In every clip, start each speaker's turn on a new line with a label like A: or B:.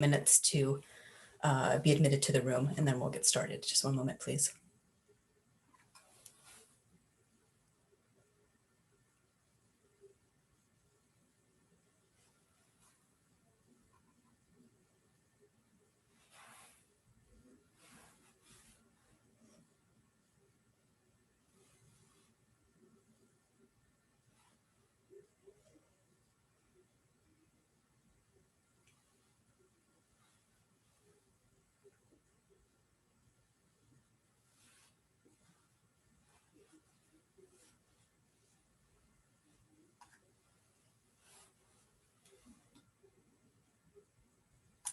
A: minutes to be admitted to the room, and then we'll get started. Just one moment, please.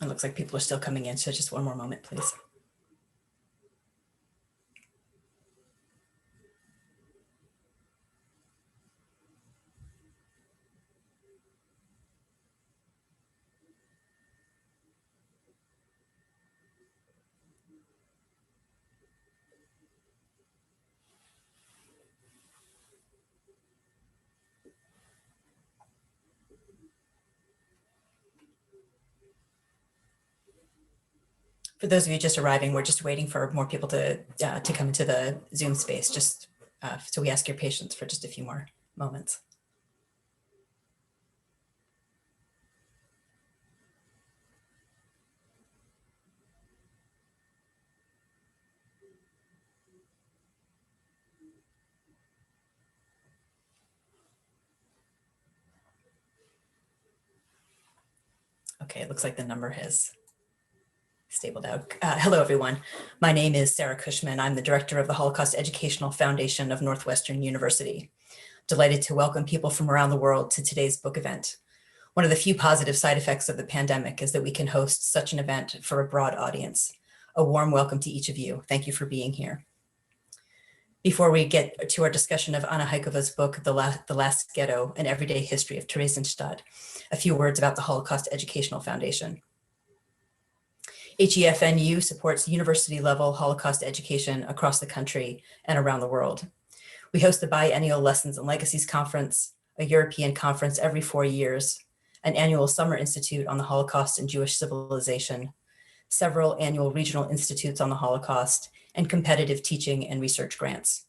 A: It looks like people are still coming in, so just one more moment, please. For those of you just arriving, we're just waiting for more people to come into the Zoom space, just so we ask your patience for just a few more moments. Okay, it looks like the number has stabled out. Hello, everyone. My name is Sarah Cushman. I'm the director of the Holocaust Educational Foundation of Northwestern University. Delighted to welcome people from around the world to today's book event. One of the few positive side effects of the pandemic is that we can host such an event for a broad audience. A warm welcome to each of you. Thank you for being here. Before we get to our discussion of Anna Hájková's book, The Last Ghetto, An Everyday History of Theresienstadt, a few words about the Holocaust Educational Foundation. HEFNU supports university-level Holocaust education across the country and around the world. We host the biennial Lessons and Legacies Conference, a European conference every 4 years, an annual Summer Institute on the Holocaust and Jewish Civilization, several annual regional institutes on the Holocaust, and competitive teaching and research grants.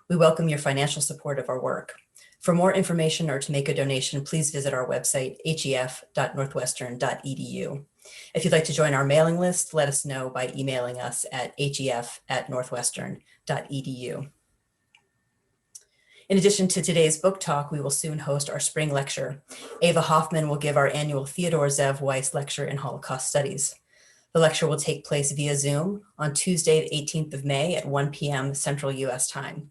A: We welcome your financial support of our work. For more information or to make a donation, please visit our website, hef.northwestern.edu. If you'd like to join our mailing list, let us know by emailing us at hef@northwestern.edu. In addition to today's book talk, we will soon host our spring lecture. Ava Hoffman will give our annual Theodore Zev Weiss Lecture in Holocaust Studies. The lecture will take place via Zoom on Tuesday, the 18th of May at 1 p.m. Central US time.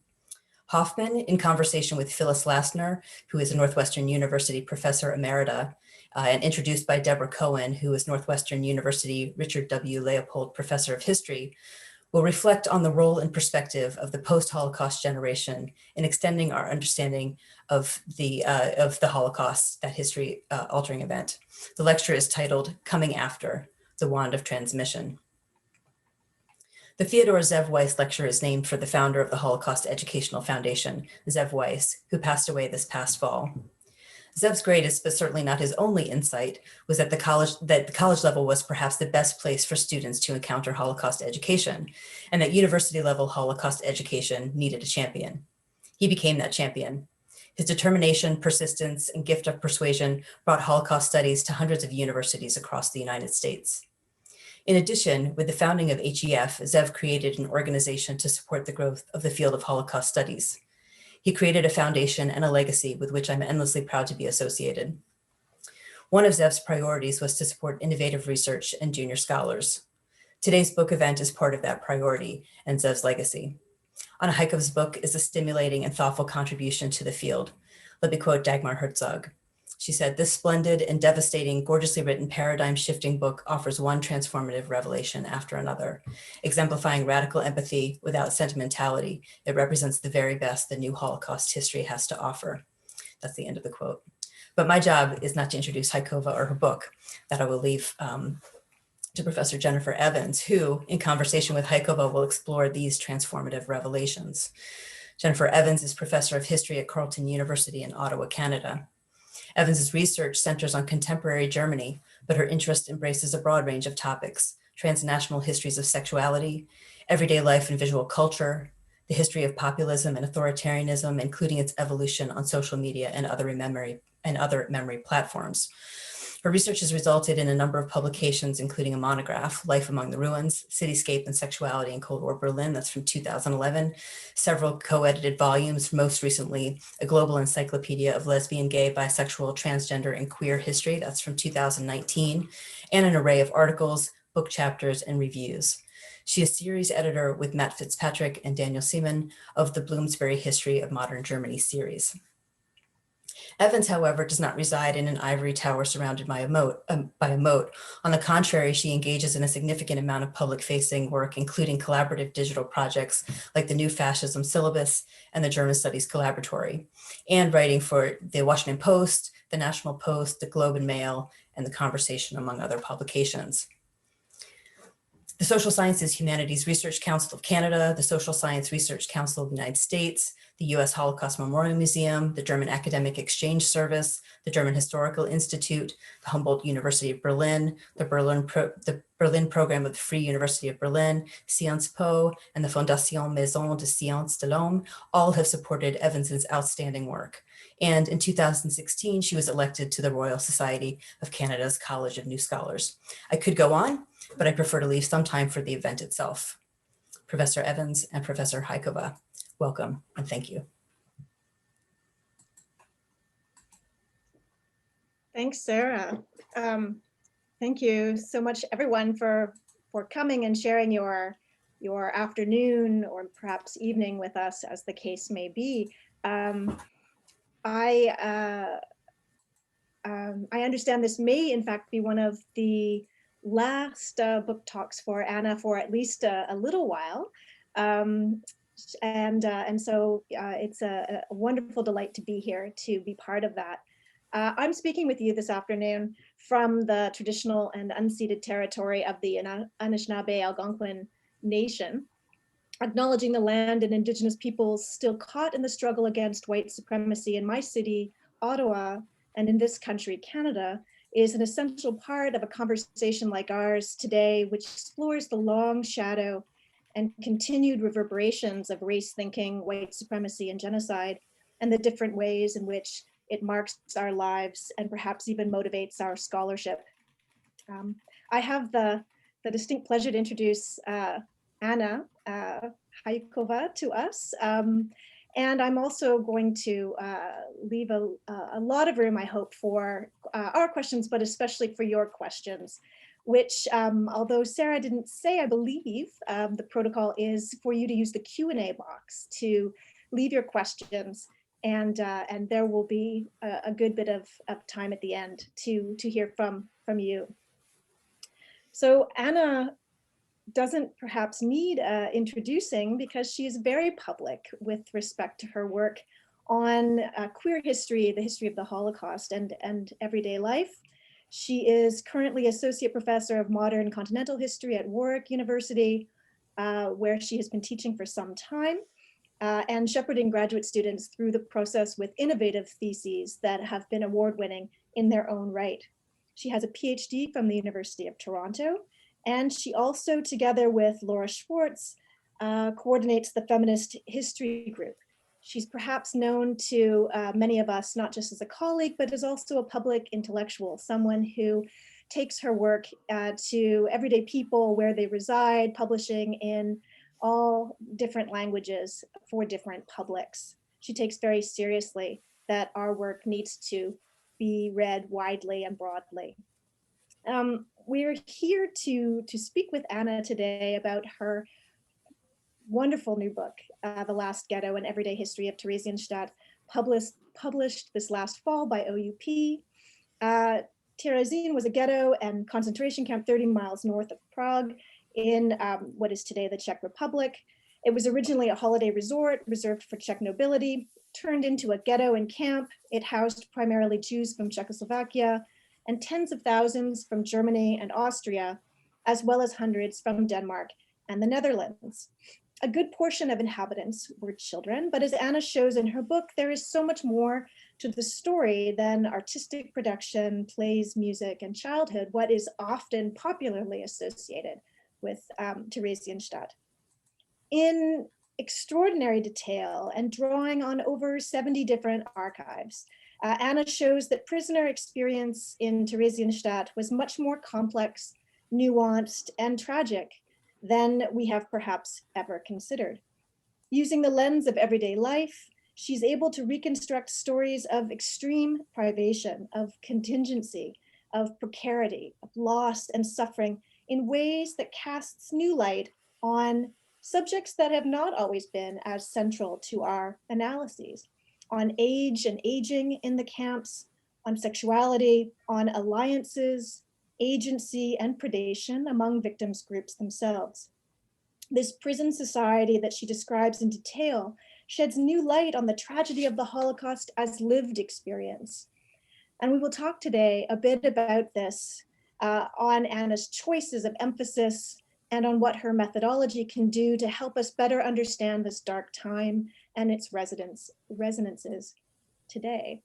A: Hoffman, in conversation with Phyllis Lastner, who is a Northwestern University professor emerita, and introduced by Deborah Cohen, who is Northwestern University Richard W. Leopold Professor of History, will reflect on the role and perspective of the post-Holocaust generation in extending our understanding of the Holocaust, that history-altering event. The lecture is titled Coming After, The Wand of Transmission. The Theodore Zev Weiss Lecture is named for the founder of the Holocaust Educational Foundation, Zev Weiss, who passed away this past fall. Zev's greatest, but certainly not his only insight, was that the college level was perhaps the best place for students to encounter Holocaust education, and that university-level Holocaust education needed a champion. He became that champion. His determination, persistence, and gift of persuasion brought Holocaust studies to hundreds of universities across the United States. In addition, with the founding of HEF, Zev created an organization to support the growth of the field of Holocaust studies. He created a foundation and a legacy with which I'm endlessly proud to be associated. One of Zev's priorities was to support innovative research and junior scholars. Today's book event is part of that priority and Zev's legacy. Anna Hájková's book is a stimulating and thoughtful contribution to the field. Let me quote Dagmar Herzog. She said, "This splendid and devastating, gorgeously written, paradigm-shifting book offers one transformative revelation after another. Exemplifying radical empathy without sentimentality, it represents the very best the new Holocaust history has to offer." That's the end of the quote. But my job is not to introduce Hájková or her book. That I will leave to Professor Jennifer Evans, who, in conversation with Hájková, will explore these transformative revelations. Jennifer Evans is professor of history at Carleton University in Ottawa, Canada. Evans's research centers on contemporary Germany, but her interest embraces a broad range of topics: transnational histories of sexuality, everyday life and visual culture, the history of populism and authoritarianism, including its evolution on social media and other memory platforms. Her research has resulted in a number of publications, including a monograph, Life Among the Ruins, Cityscape and Sexuality in Cold War Berlin, that's from 2011, several co-edited volumes, most recently a global encyclopedia of lesbian, gay, bisexual, transgender, and queer history, that's from 2019, and an array of articles, book chapters, and reviews. She is series editor with Matt Fitzpatrick and Daniel Seaman of the Bloomsbury History of Modern Germany series. Evans, however, does not reside in an ivory tower surrounded by a moat. On the contrary, she engages in a significant amount of public-facing work, including collaborative digital projects like the New Fascism Syllabus and the German Studies Collaboratory, and writing for the Washington Post, the National Post, the Globe and Mail, and the Conversation, among other publications. The Social Sciences Humanities Research Council of Canada, the Social Science Research Council of the United States, the U.S. Holocaust Memorial Museum, the German Academic Exchange Service, the German Historical Institute, the Humboldt University of Berlin, the Berlin Program of the Free University of Berlin, Sciences Po, and the Fondation Maison de Sciences de l'Homme all have supported Evans's outstanding work. And in 2016, she was elected to the Royal Society of Canada's College of New Scholars. I could go on, but I prefer to leave some time for the event itself. Professor Evans and Professor Hájková, welcome and thank you.
B: Thanks, Sarah. Thank you so much, everyone, for coming and sharing your afternoon or perhaps evening with us, as the case may be. I understand this may, in fact, be one of the last book talks for Anna for at least a little while. And so it's a wonderful delight to be here to be part of that. I'm speaking with you this afternoon from the traditional and unceded territory of the Anishinaabe Algonquin Nation, acknowledging the land and Indigenous peoples still caught in the struggle against white supremacy in my city, Ottawa, and in this country, Canada, is an essential part of a conversation like ours today, which explores the long shadow and continued reverberations of race thinking, white supremacy, and genocide, and the different ways in which it marks our lives and perhaps even motivates our scholarship. I have the distinct pleasure to introduce Anna Hájková to us. And I'm also going to leave a lot of room, I hope, for our questions, but especially for your questions, which, although Sarah didn't say, I believe the protocol is for you to use the Q&A box to leave your questions, and there will be a good bit of time at the end to hear from you. So Anna doesn't perhaps need introducing, because she is very public with respect to her work on queer history, the history of the Holocaust, and everyday life. She is currently Associate Professor of Modern Continental History at Warwick University, where she has been teaching for some time, and shepherding graduate students through the process with innovative theses that have been award-winning in their own right. She has a PhD from the University of Toronto, and she also, together with Laura Schwartz, coordinates the Feminist History Group. She's perhaps known to many of us, not just as a colleague, but as also a public intellectual, someone who takes her work to everyday people where they reside, publishing in all different languages for different publics. She takes very seriously that our work needs to be read widely and broadly. We're here to speak with Anna today about her wonderful new book, The Last Ghetto, An Everyday History of Theresienstadt, published this last fall by OUP. Terezin was a ghetto and concentration camp 30 miles north of Prague in what is today the Czech Republic. It was originally a holiday resort reserved for Czech nobility, turned into a ghetto and camp. It housed primarily Jews from Czechoslovakia and tens of thousands from Germany and Austria, as well as hundreds from Denmark and the Netherlands. A good portion of inhabitants were children, but as Anna shows in her book, there is so much more to the story than artistic production, plays, music, and childhood, what is often popularly associated with Theresienstadt. In extraordinary detail and drawing on over 70 different archives, Anna shows that prisoner experience in Theresienstadt was much more complex, nuanced, and tragic than we have perhaps ever considered. Using the lens of everyday life, she's able to reconstruct stories of extreme privation, of contingency, of precarity, of loss and suffering in ways that casts new light on subjects that have not always been as central to our analyses, on age and aging in the camps, on sexuality, on alliances, agency, and predation among victims' groups themselves. This prison society that she describes in detail sheds new light on the tragedy of the Holocaust as lived experience. And we will talk today a bit about this on Anna's choices of emphasis and on what her methodology can do to help us better understand this dark time and its resonances today.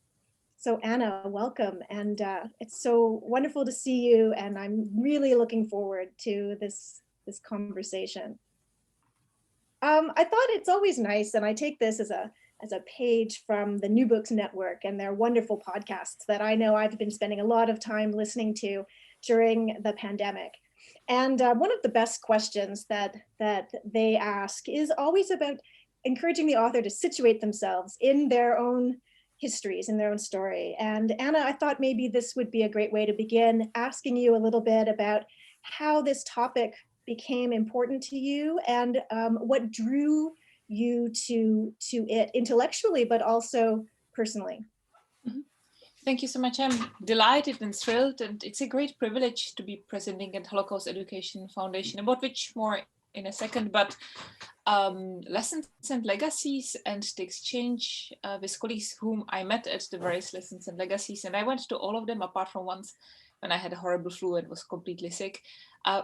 B: So Anna, welcome. And it's so wonderful to see you. And I'm really looking forward to this conversation. I thought it's always nice, and I take this as a page from the New Books Network and their wonderful podcasts that I know I've been spending a lot of time listening to during the pandemic. And one of the best questions that they ask is always about encouraging the author to situate themselves in their own histories, in their own story. And Anna, I thought maybe this would be a great way to begin, asking you a little bit about how this topic became important to you and what drew you to it intellectually, but also personally.
C: Mm-hmm. Thank you so much. I'm delighted and thrilled, and it's a great privilege to be presenting at Holocaust Education Foundation, about which more in a second, but lessons and legacies and the exchange with colleagues whom I met at the various lessons and legacies, and I went to all of them apart from once when I had a horrible flu and was completely sick,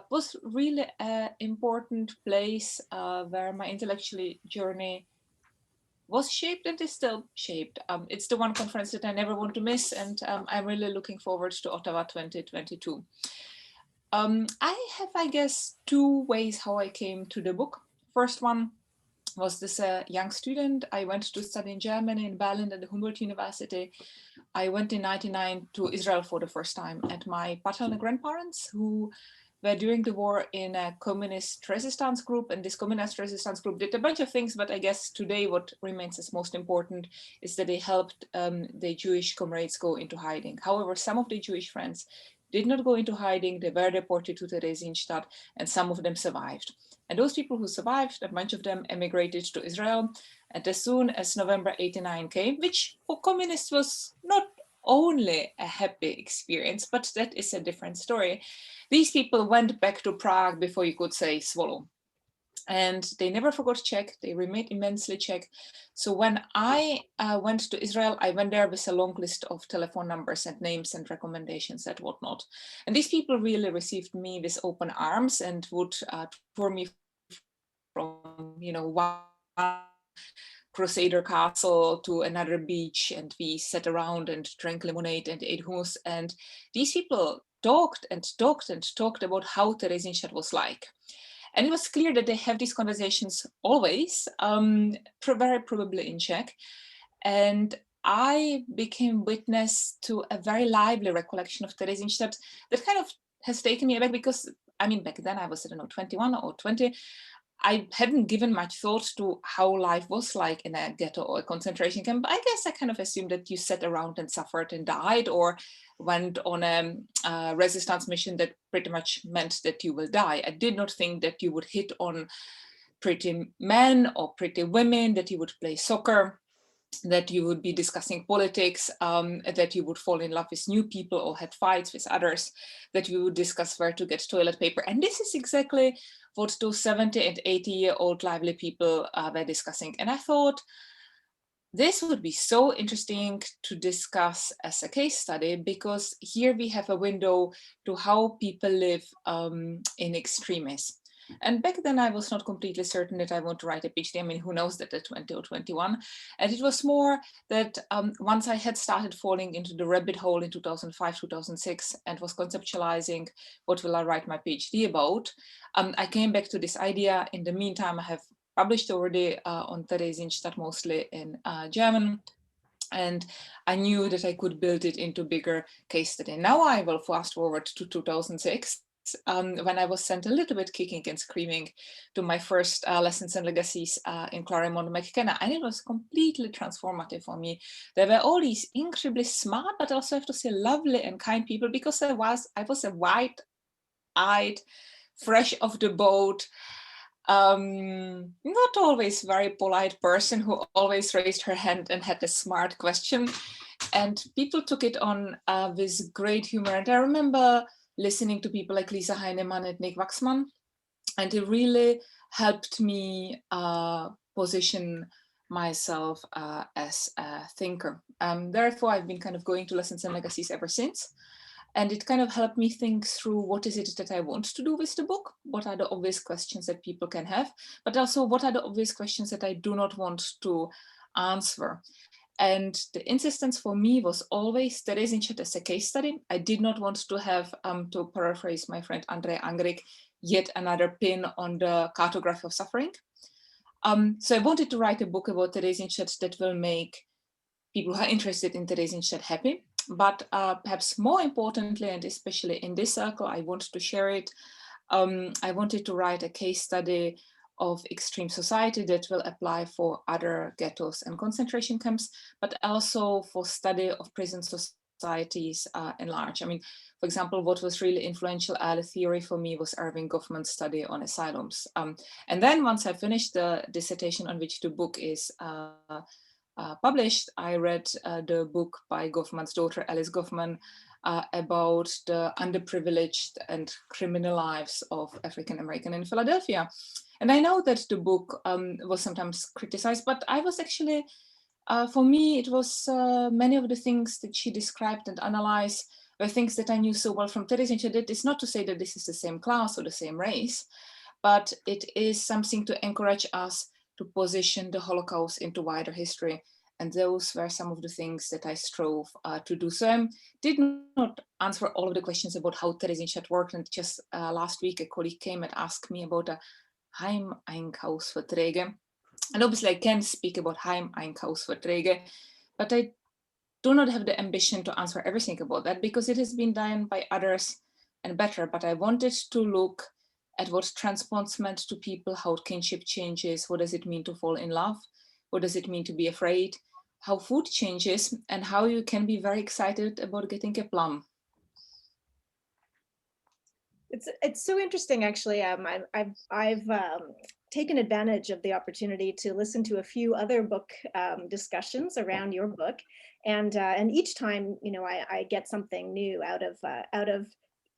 C: was really an important place where my intellectual journey was shaped and is still shaped. It's the one conference that I never want to miss, and I'm really looking forward to Ottawa 2022. I have, I guess, two ways how I came to the book. First one was this young student. I went to study in Germany, in Berlin at the Humboldt University. I went in 1999 to Israel for the first time, and my paternal grandparents, who were during the war in a communist resistance group, and this communist resistance group did a bunch of things, but I guess today what remains as most important is that they helped the Jewish comrades go into hiding. However, some of the Jewish friends did not go into hiding, they were deported to Theresienstadt, and some of them survived. And those people who survived, a bunch of them emigrated to Israel. And as soon as November '89 came, which for communists was not only a happy experience, but that is a different story. These people went back to Prague before you could say swallow. And they never forgot Czech, they remained immensely Czech. So when I went to Israel, I went there with a long list of telephone numbers and names and recommendations and whatnot. And these people really received me with open arms and would tour me from, one Crusader castle to another beach, and we sat around and drank lemonade and ate hummus. And these people talked and talked and talked about how Theresienstadt was like. And it was clear that they have these conversations always, very probably in Czech. And I became witness to a very lively recollection of Theresienstadt that kind of has taken me aback, because, I mean, back then I was, I don't know, 21 or 20. I hadn't given much thought to how life was like in a ghetto or a concentration camp. I guess I kind of assumed that you sat around and suffered and died, or went on a resistance mission that pretty much meant that you will die. I did not think that you would hit on pretty men or pretty women, that you would play soccer, that you would be discussing politics, that you would fall in love with new people or had fights with others, that you would discuss where to get toilet paper. And this is exactly what those 70 and 80-year-old lively people were discussing. And I thought, this would be so interesting to discuss as a case study, because here we have a window to how people live in extremis. And back then I was not completely certain that I want to write a PhD. I mean, who knows that at 20 or 21. And it was more that once I had started falling into the rabbit hole in 2005, 2006, and was conceptualizing what will I write my PhD about, I came back to this idea. In the meantime, I have published already on Theresienstadt, mostly in German. And I knew that I could build it into bigger case study. Now I will fast forward to 2006, when I was sent a little bit kicking and screaming to my first Lessons and Legacies in Claremont, McKenna, and it was completely transformative for me. There were all these incredibly smart, but also I have to say lovely and kind people, because I was a wide-eyed, fresh off the boat, not always very polite person who always raised her hand and had a smart question. And people took it on with great humor. And I remember listening to people like Lisa Heinemann and Nick Waxman, and it really helped me position myself as a thinker. Therefore, I've been kind of going to Lessons and Legacies ever since. And it kind of helped me think through what is it that I want to do with the book? What are the obvious questions that people can have? But also, what are the obvious questions that I do not want to answer? And the insistence for me was always Theresienstadt as a case study. I did not want to have, to paraphrase my friend André Angrik, yet another pin on the cartography of suffering. So I wanted to write a book about Theresienstadt that will make people who are interested in Theresienstadt happy. But perhaps more importantly, and especially in this circle, I wanted to share it. I wanted to write a case study of extreme society that will apply for other ghettos and concentration camps, but also for study of prison societies in large. I mean, for example, what was really influential early theory for me was Erving Goffman's study on asylums. And then once I finished the dissertation on which the book is published, I read the book by Goffman's daughter, Alice Goffman, about the underprivileged and criminal lives of African American in Philadelphia. And I know that the book was sometimes criticized, but I was actually, for me, it was many of the things that she described and analyzed were things that I knew so well from Theresienstadt. It is not to say that this is the same class or the same race, but it is something to encourage us to position the Holocaust into wider history. And those were some of the things that I strove to do. So I did not answer all of the questions about how Theresienstadt worked. And just last week, a colleague came and asked me about the Heimeinkaufsverträge. And obviously I can speak about Heimeinkaufsverträge, but I do not have the ambition to answer everything about that because it has been done by others and better. But I wanted to look at what transports meant to people, how kinship changes, what does it mean to fall in love, what does it mean to be afraid, how food changes, and how you can be very excited about getting a plum.
B: It's so interesting, actually. I've taken advantage of the opportunity to listen to a few other book discussions around your book, and each time, you know, I get something new out of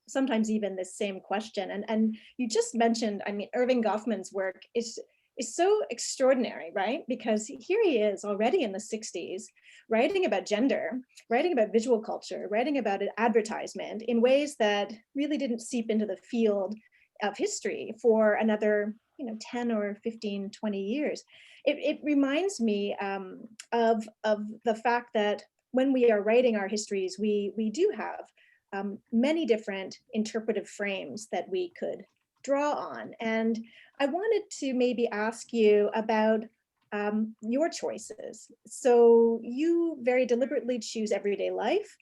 B: sometimes even the same question. And you just mentioned, I mean, Erving Goffman's work is so extraordinary, right? Because here he is already in the 60s, writing about gender, writing about visual culture, writing about advertisement in ways that really didn't seep into the field of history for another, 10 or 15, 20 years. It reminds me of the fact that when we are writing our histories, we do have many different interpretive frames that we could draw on. And I wanted to maybe ask you about your choices. So you very deliberately choose everyday life.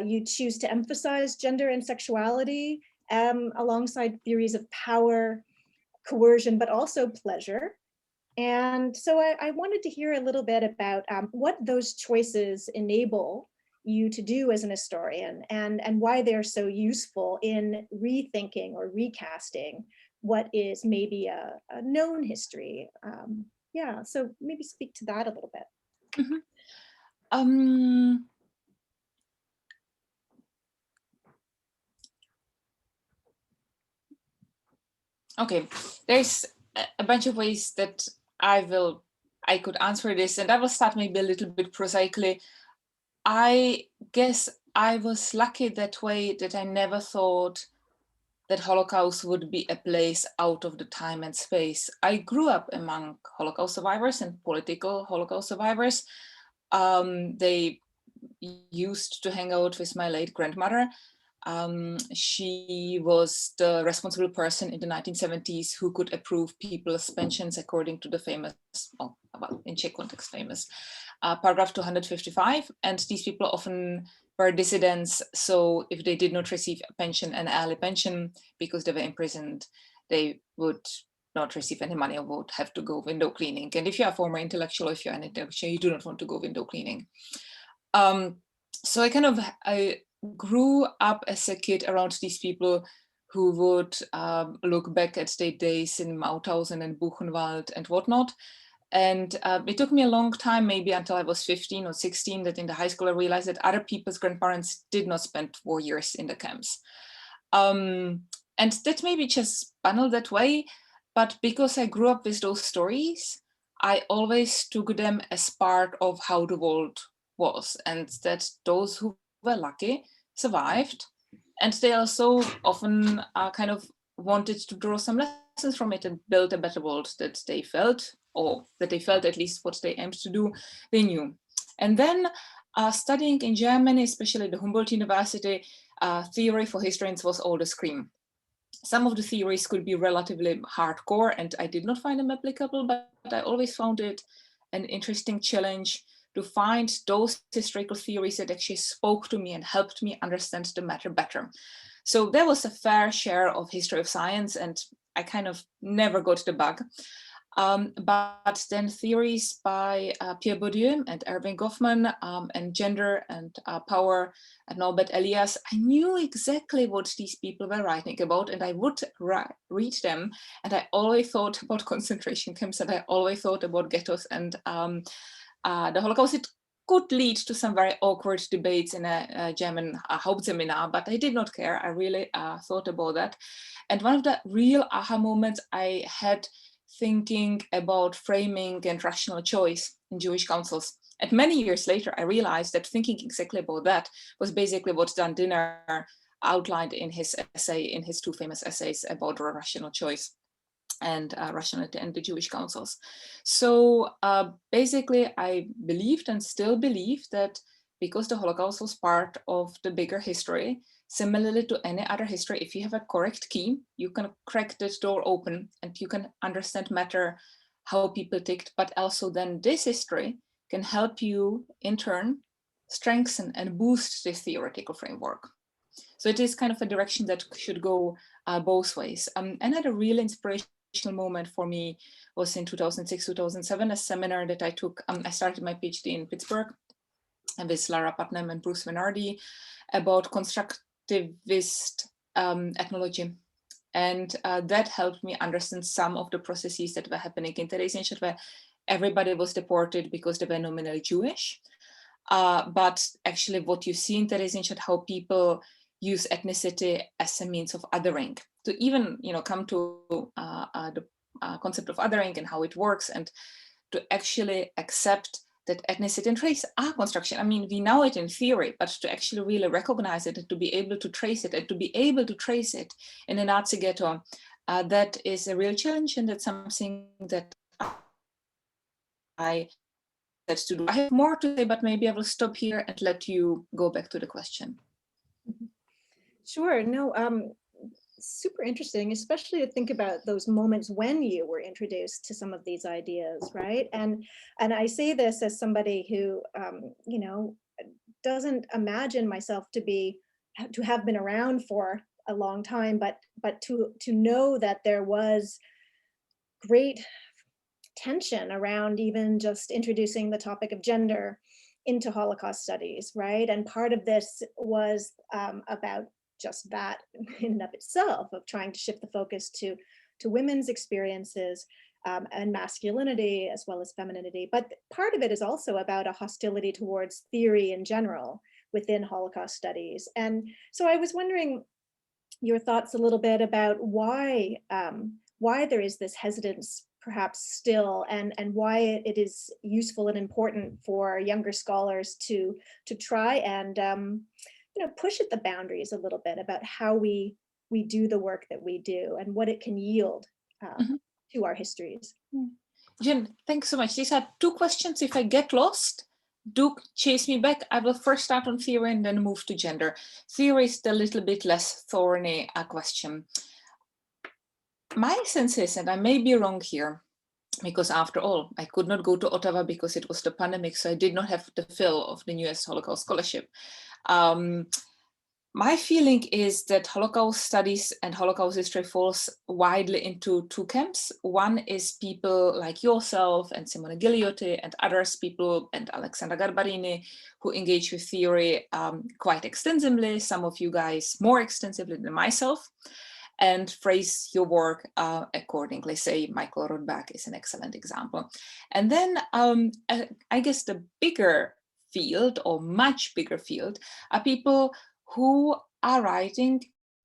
B: You choose to emphasize gender and sexuality alongside theories of power, coercion, but also pleasure. And so I wanted to hear a little bit about what those choices enable you to do as an historian, and why they're so useful in rethinking or recasting what is maybe a known history. Yeah, so maybe speak to that a little bit.
C: Mm-hmm. Okay, there's a bunch of ways that I could answer this, and I will start maybe a little bit prosaically. I guess I was lucky that way that I never thought that Holocaust would be a place out of the time and space. I grew up among Holocaust survivors and political Holocaust survivors. They used to hang out with my late grandmother. She was the responsible person in the 1970s who could approve people's pensions according to the famous, well, in Czech context famous, paragraph 255. And these people often were dissidents. So if they did not receive a pension, an early pension, because they were imprisoned, they would not receive any money or would have to go window cleaning. And if you're a former intellectual, if you're an intellectual, you do not want to go window cleaning. So I grew up as a kid around these people who would look back at their days in Mauthausen and Buchenwald and whatnot. And it took me a long time, maybe until I was 15 or 16, that in the high school I realized that other people's grandparents did not spend 4 years in the camps. And that maybe just banal that way, but because I grew up with those stories, I always took them as part of how the world was, and that those who were lucky survived, and they also often kind of wanted to draw some lessons from it and build a better world that they felt, or that they felt at least what they aimed to do, they knew. And then studying in Germany, especially the Humboldt University, theory for historians was all the scream. Some of the theories could be relatively hardcore, and I did not find them applicable, but I always found it an interesting challenge to find those historical theories that actually spoke to me and helped me understand the matter better. So there was a fair share of history of science, and I kind of never got the bug. But then theories by Pierre Bourdieu and Erving Goffman and gender and power and Norbert Elias, I knew exactly what these people were writing about, and I would read them, and I always thought about concentration camps, and I always thought about ghettos and the Holocaust. It could lead to some very awkward debates in a German Hauptseminar, but I did not care. I really thought about that. And one of the real aha moments I had thinking about framing and rational choice in Jewish councils. And many years later, I realized that thinking exactly about that was basically what Dan Dinner outlined in his essay, in his two famous essays about rational choice and rationality and the Jewish councils. So basically, I believed and still believe that because the Holocaust was part of the bigger history, similarly to any other history, if you have a correct key, you can crack this door open and you can understand matter, how people ticked, but also then this history can help you in turn strengthen and boost this theoretical framework. So it is kind of a direction that should go both ways. Another real inspirational moment for me was in 2006, 2007, a seminar that I took. I started my PhD in Pittsburgh with Lara Putnam and Bruce Venardi about constructivist ethnology. And that helped me understand some of the processes that were happening in Theresienstadt, where everybody was deported because they were nominally Jewish. But actually what you see in Theresienstadt, how people use ethnicity as a means of othering, to even come to the concept of othering and how it works, and to actually accept that ethnicity and race are construction. I mean, we know it in theory, but to actually really recognize it and to be able to trace it and to be able to trace it in a Nazi ghetto, that is a real challenge, and that's something that I had to do. I have more to say, but maybe I will stop here and let you go back to the question.
B: Sure. No, super interesting, especially to think about those moments when you were introduced to some of these ideas, right? And I say this as somebody who, doesn't imagine myself to have been around for a long time, but to know that there was great tension around even just introducing the topic of gender into Holocaust studies, right? And part of this was about just that in and of itself, of trying to shift the focus to women's experiences and masculinity as well as femininity. But part of it is also about a hostility towards theory in general within Holocaust studies. And so I was wondering your thoughts a little bit about why there is this hesitance perhaps still, and why it is useful and important for younger scholars to try and push at the boundaries a little bit about how we we do the work that we do and what it can yield to our histories.
C: Jen, thanks so much. These are 2 questions. If I get lost, do chase me back. I will first start on theory and then move to gender. Theory is the little bit less thorny question. My sense is, and I may be wrong here, because after all, I could not go to Ottawa because it was the pandemic, so I did not have the fill of the newest Holocaust scholarship. My feeling is that Holocaust studies and Holocaust history falls widely into 2 camps. One is people like yourself and Simone Gigliotti and others, people and Alexandra Garbarini, who engage with theory quite extensively, some of you guys more extensively than myself, and phrase your work accordingly. Say Michael Rodbach is an excellent example. And then I guess the bigger field, or much bigger field, are people who are writing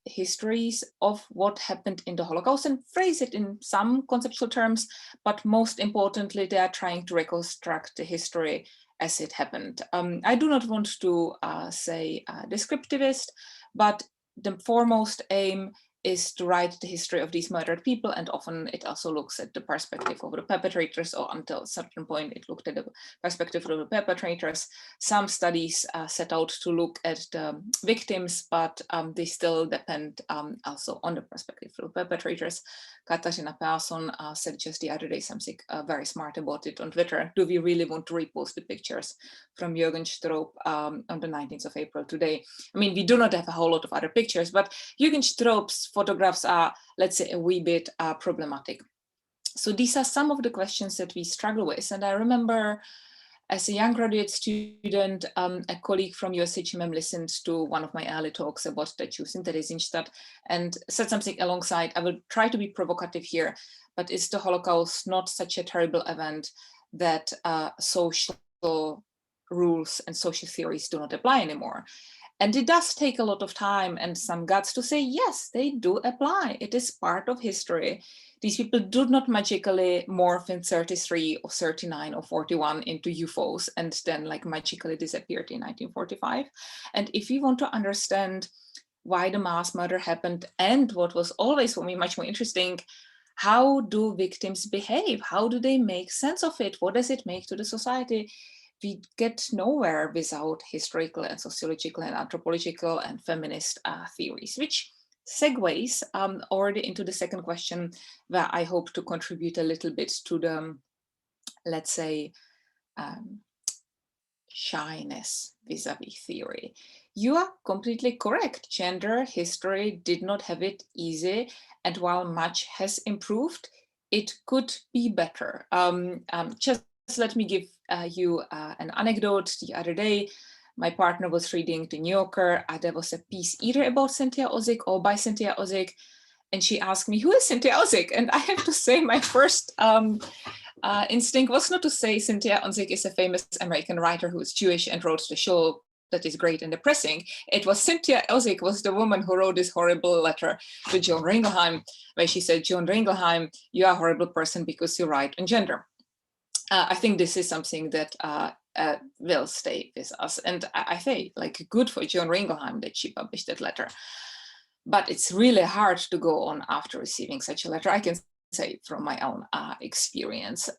C: histories of what happened in the Holocaust and phrase it in some conceptual terms, but most importantly, they are trying to reconstruct the history as it happened. I do not want to say descriptivist, but the foremost aim is to write the history of these murdered people, and often it also looks at the perspective of the perpetrators, or until a certain point it looked at the perspective of the perpetrators. Some studies set out to look at the victims, but they still depend also on the perspective of the perpetrators. Katarina Persson said just the other day something very smart about it on Twitter. Do we really want to repost the pictures from Jürgen Stroop on the 19th of April today? I mean, we do not have a whole lot of other pictures, but Jürgen Stroop's photographs are, let's say, a wee bit problematic. So these are some of the questions that we struggle with. And I remember as a young graduate student, a colleague from USHMM listened to one of my early talks about statues in Theresienstadt and said something alongside, I will try to be provocative here, but is the Holocaust not such a terrible event that social rules and social theories do not apply anymore? And it does take a lot of time and some guts to say, yes, they do apply. It is part of history. These people do not magically morph in 33 or 39 or 41 into UFOs and then like magically disappeared in 1945. And if we want to understand why the mass murder happened, and what was always for me much more interesting, how do victims behave? How do they make sense of it? What does it make to the society? We get nowhere without historical and sociological and anthropological and feminist theories, which segues already into the second question, where I hope to contribute a little bit to the, let's say, shyness vis-a-vis theory. You are completely correct. Gender history did not have it easy, and while much has improved, it could be better. Just let me give you an anecdote. The other day, my partner was reading The New Yorker. There was a piece either about Cynthia Ozick or by Cynthia Ozick, and she asked me, who is Cynthia Ozick? And I have to say my first instinct was not to say Cynthia Ozick is a famous American writer who is Jewish and wrote the show that is great and depressing. It was Cynthia Ozick was the woman who wrote this horrible letter to John Ringelheim, where she said, John Ringelheim, you are a horrible person because you write on gender. I think this is something that will stay with us. And I say, like, good for John Ringelheim that she published that letter. But it's really hard to go on after receiving such a letter. I can say from my own experience.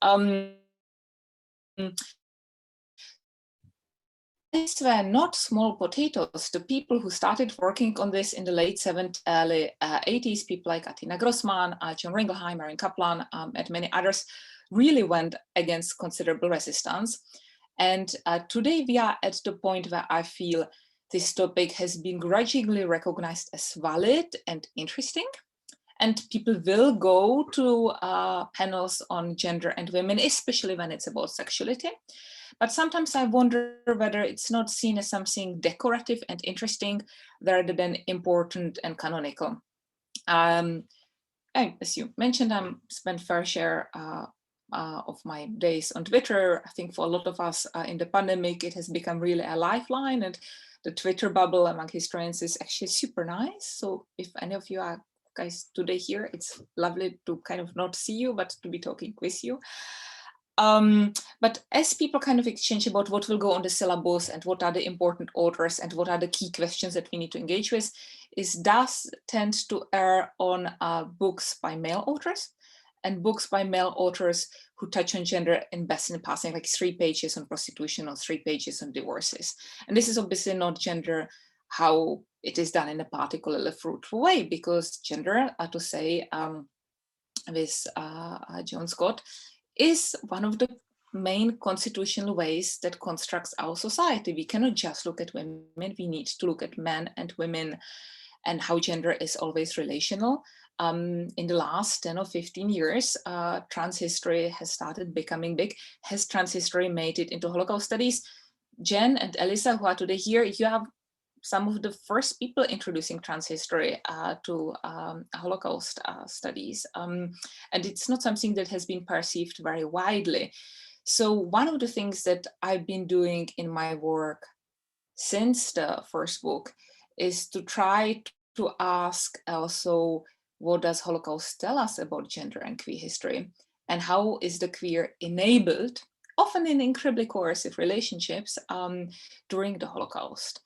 C: These were not small potatoes. The people who started working on this in the late 70s, early 80s, people like Atina Grossman, John Ringelheim, Marin Kaplan, and many others, really went against considerable resistance. And today we are at the point where I feel this topic has been grudgingly recognized as valid and interesting. And people will go to panels on gender and women, especially when it's about sexuality. But sometimes I wonder whether it's not seen as something decorative and interesting rather than important and canonical. And as you mentioned, I spent fair share of my days on Twitter. I think for a lot of us in the pandemic, it has become really a lifeline, and the Twitter bubble among historians is actually super nice. So if any of you are guys today here, it's lovely to kind of not see you, but to be talking with you. But as people kind of exchange about what will go on the syllabus and what are the important authors and what are the key questions that we need to engage with, is does tend to err on books by male authors and books by male authors who touch on gender in best in passing, like 3 pages on prostitution or 3 pages on divorces. And this is obviously not gender how it is done in a particularly fruitful way, because gender, to say with John Scott, is one of the main constitutional ways that constructs our society. We cannot just look at women, we need to look at men and women and how gender is always relational. In the last 10 or 15 years, trans history has started becoming big. Has trans history made it into Holocaust studies? Jen and Elisa, who are today here, you have some of the first people introducing trans history to Holocaust studies. And it's not something that has been perceived very widely. So one of the things that I've been doing in my work since the first book is to try to ask also, what does Holocaust tell us about gender and queer history? And how is the queer enabled, often in incredibly coercive relationships, during the Holocaust?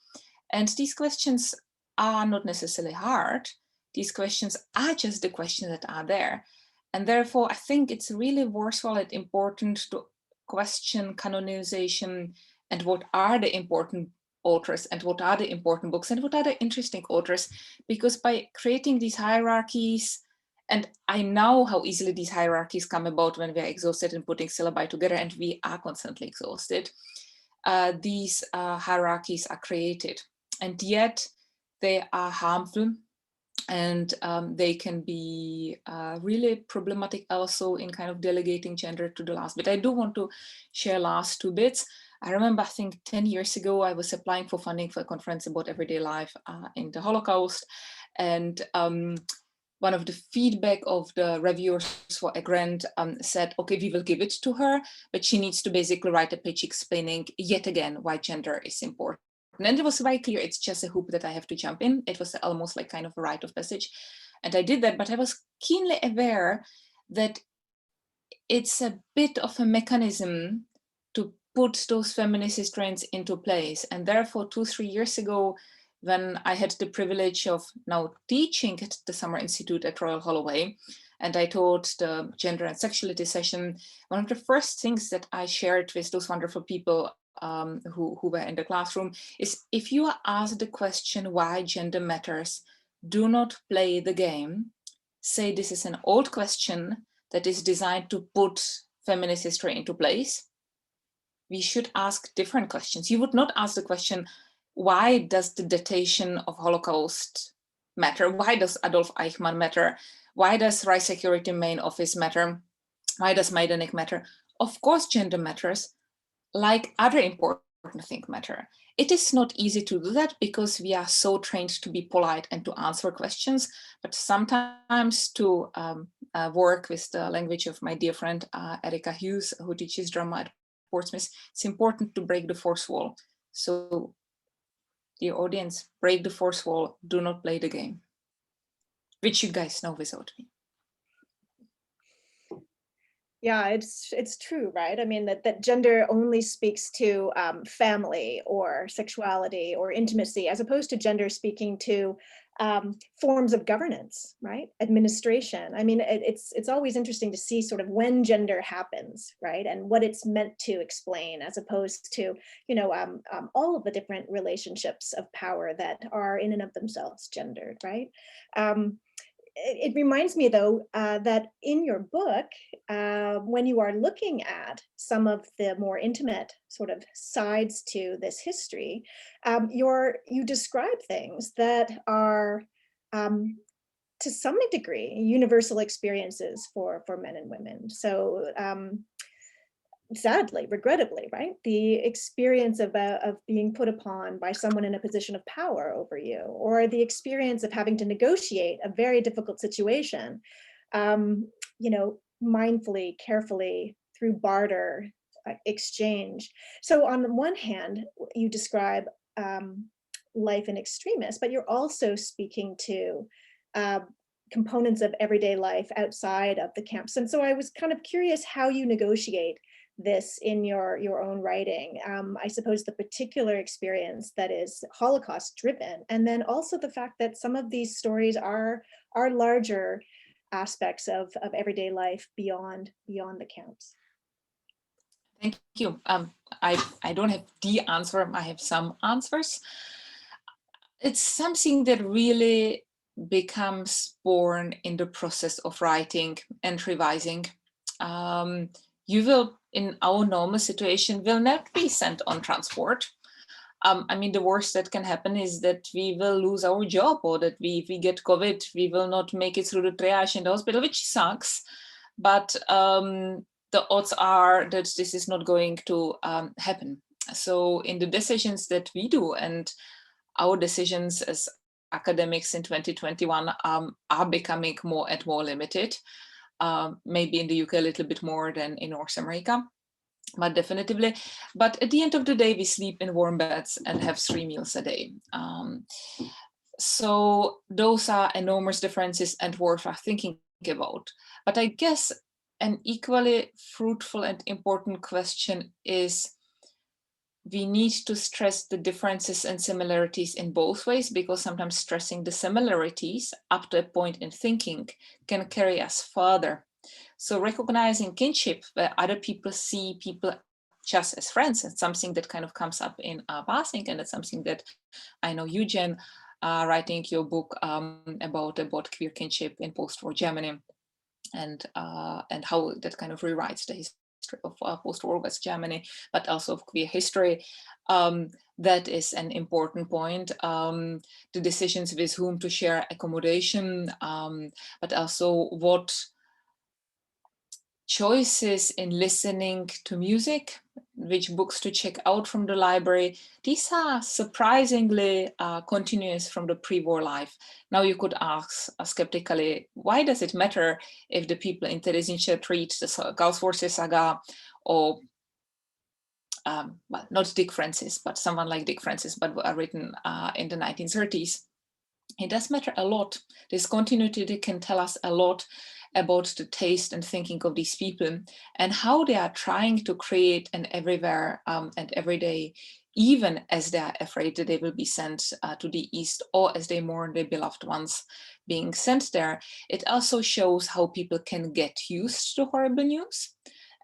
C: And these questions are not necessarily hard. These questions are just the questions that are there. And therefore, I think it's really worthwhile and important to question canonization and what are the important authors and what are the important books and what are the interesting authors, because by creating these hierarchies, and I know how easily these hierarchies come about when we are exhausted in putting syllabi together, and we are constantly exhausted, these hierarchies are created. And yet they are harmful, and they can be really problematic also in kind of delegating gender to the last bit. I do want to share last 2 bits. I remember, I think 10 years ago, I was applying for funding for a conference about everyday life in the Holocaust. And one of the feedback of the reviewers for a grant said, okay, we will give it to her, but she needs to basically write a page explaining yet again why gender is important. And it was very clear, it's just a hoop that I have to jump in. It was almost like kind of a rite of passage. And I did that, but I was keenly aware that it's a bit of a mechanism to put those feminist restraints into place. And therefore, 2-3 years ago, when I had the privilege of now teaching at the Summer Institute at Royal Holloway, and I taught the gender and sexuality session, one of the first things that I shared with those wonderful people who were in the classroom is, if you are asked the question why gender matters, do not play the game. Say this is an old question that is designed to put feminist history into place. We should ask different questions. You would not ask the question, why does the datation of Holocaust matter? Why does Adolf Eichmann matter? Why does Reich Security Main Office matter? Why does Majdanek matter? Of course, gender matters, like other important things matter. It is not easy to do that because we are so trained to be polite and to answer questions, but sometimes to work with the language of my dear friend Erika Hughes, who teaches drama at Portsmouth, it's important to break the fourth wall. So, dear audience, break the fourth wall, do not play the game, which you guys know without me.
B: Yeah, it's true, right? I mean, that gender only speaks to family or sexuality or intimacy, as opposed to gender speaking to forms of governance, right? Administration. I mean, it's always interesting to see sort of when gender happens, right? And what it's meant to explain, as opposed to, you know, all of the different relationships of power that are in and of themselves gendered, right? It reminds me, though, that in your book, when you are looking at some of the more intimate sort of sides to this history, you describe things that are, to some degree, universal experiences for men and women. So sadly, regrettably, right? The experience of being put upon by someone in a position of power over you, or the experience of having to negotiate a very difficult situation, you know, mindfully, carefully, through barter, exchange. So on the one hand, you describe life in extremis, but you're also speaking to components of everyday life outside of the camps. And so I was kind of curious how you negotiate this in your own writing. I suppose the particular experience that is Holocaust driven, and then also the fact that some of these stories are larger aspects of everyday life beyond the camps.
C: Thank you. I don't have the answer. I have some answers. It's something that really becomes born in the process of writing and revising. You will, in our normal situation, will not be sent on transport. I mean, the worst that can happen is that we will lose our job, or that if we get COVID, we will not make it through the triage in the hospital, which sucks. But the odds are that this is not going to happen. So in the decisions that we do, and our decisions as academics in 2021 are becoming more and more limited. Maybe in the UK a little bit more than in North America, but definitively. But at the end of the day, we sleep in warm beds and have 3 meals a day. So those are enormous differences and worth thinking about. But I guess an equally fruitful and important question is, we need to stress the differences and similarities in both ways, because sometimes stressing the similarities up to a point in thinking can carry us further. So recognizing kinship, where other people see people just as friends, and something that kind of comes up in passing, and it's something that I know you, Jen, writing your book about queer kinship in post-war Germany, and how that kind of rewrites the history of post-war West Germany, but also of queer history. That is an important point. The decisions with whom to share accommodation, but also what choices in listening to music, which books to check out from the library. These are surprisingly continuous from the pre-war life. Now you could ask skeptically, why does it matter if the people in Theresienstadt read the Gaussforce saga, or well, not Dick Francis, but someone like Dick Francis, but written in the 1930s. It does matter a lot. This continuity can tell us a lot about the taste and thinking of these people, and how they are trying to create an everywhere and everyday, even as they are afraid that they will be sent to the East, or as they mourn their beloved ones being sent there. It also shows how people can get used to horrible news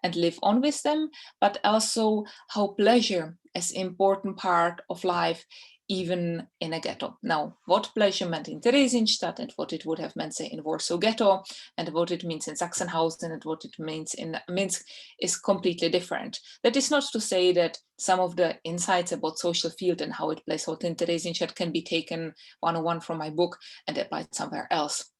C: and live on with them, but also how pleasure is an important part of life, even in a ghetto. Now, what pleasure meant in Theresienstadt, and what it would have meant, say, in Warsaw Ghetto, and what it means in Sachsenhausen, and what it means in Minsk, is completely different. That is not to say that some of the insights about social field and how it plays out in Theresienstadt can be taken one-on-one from my book and applied somewhere else.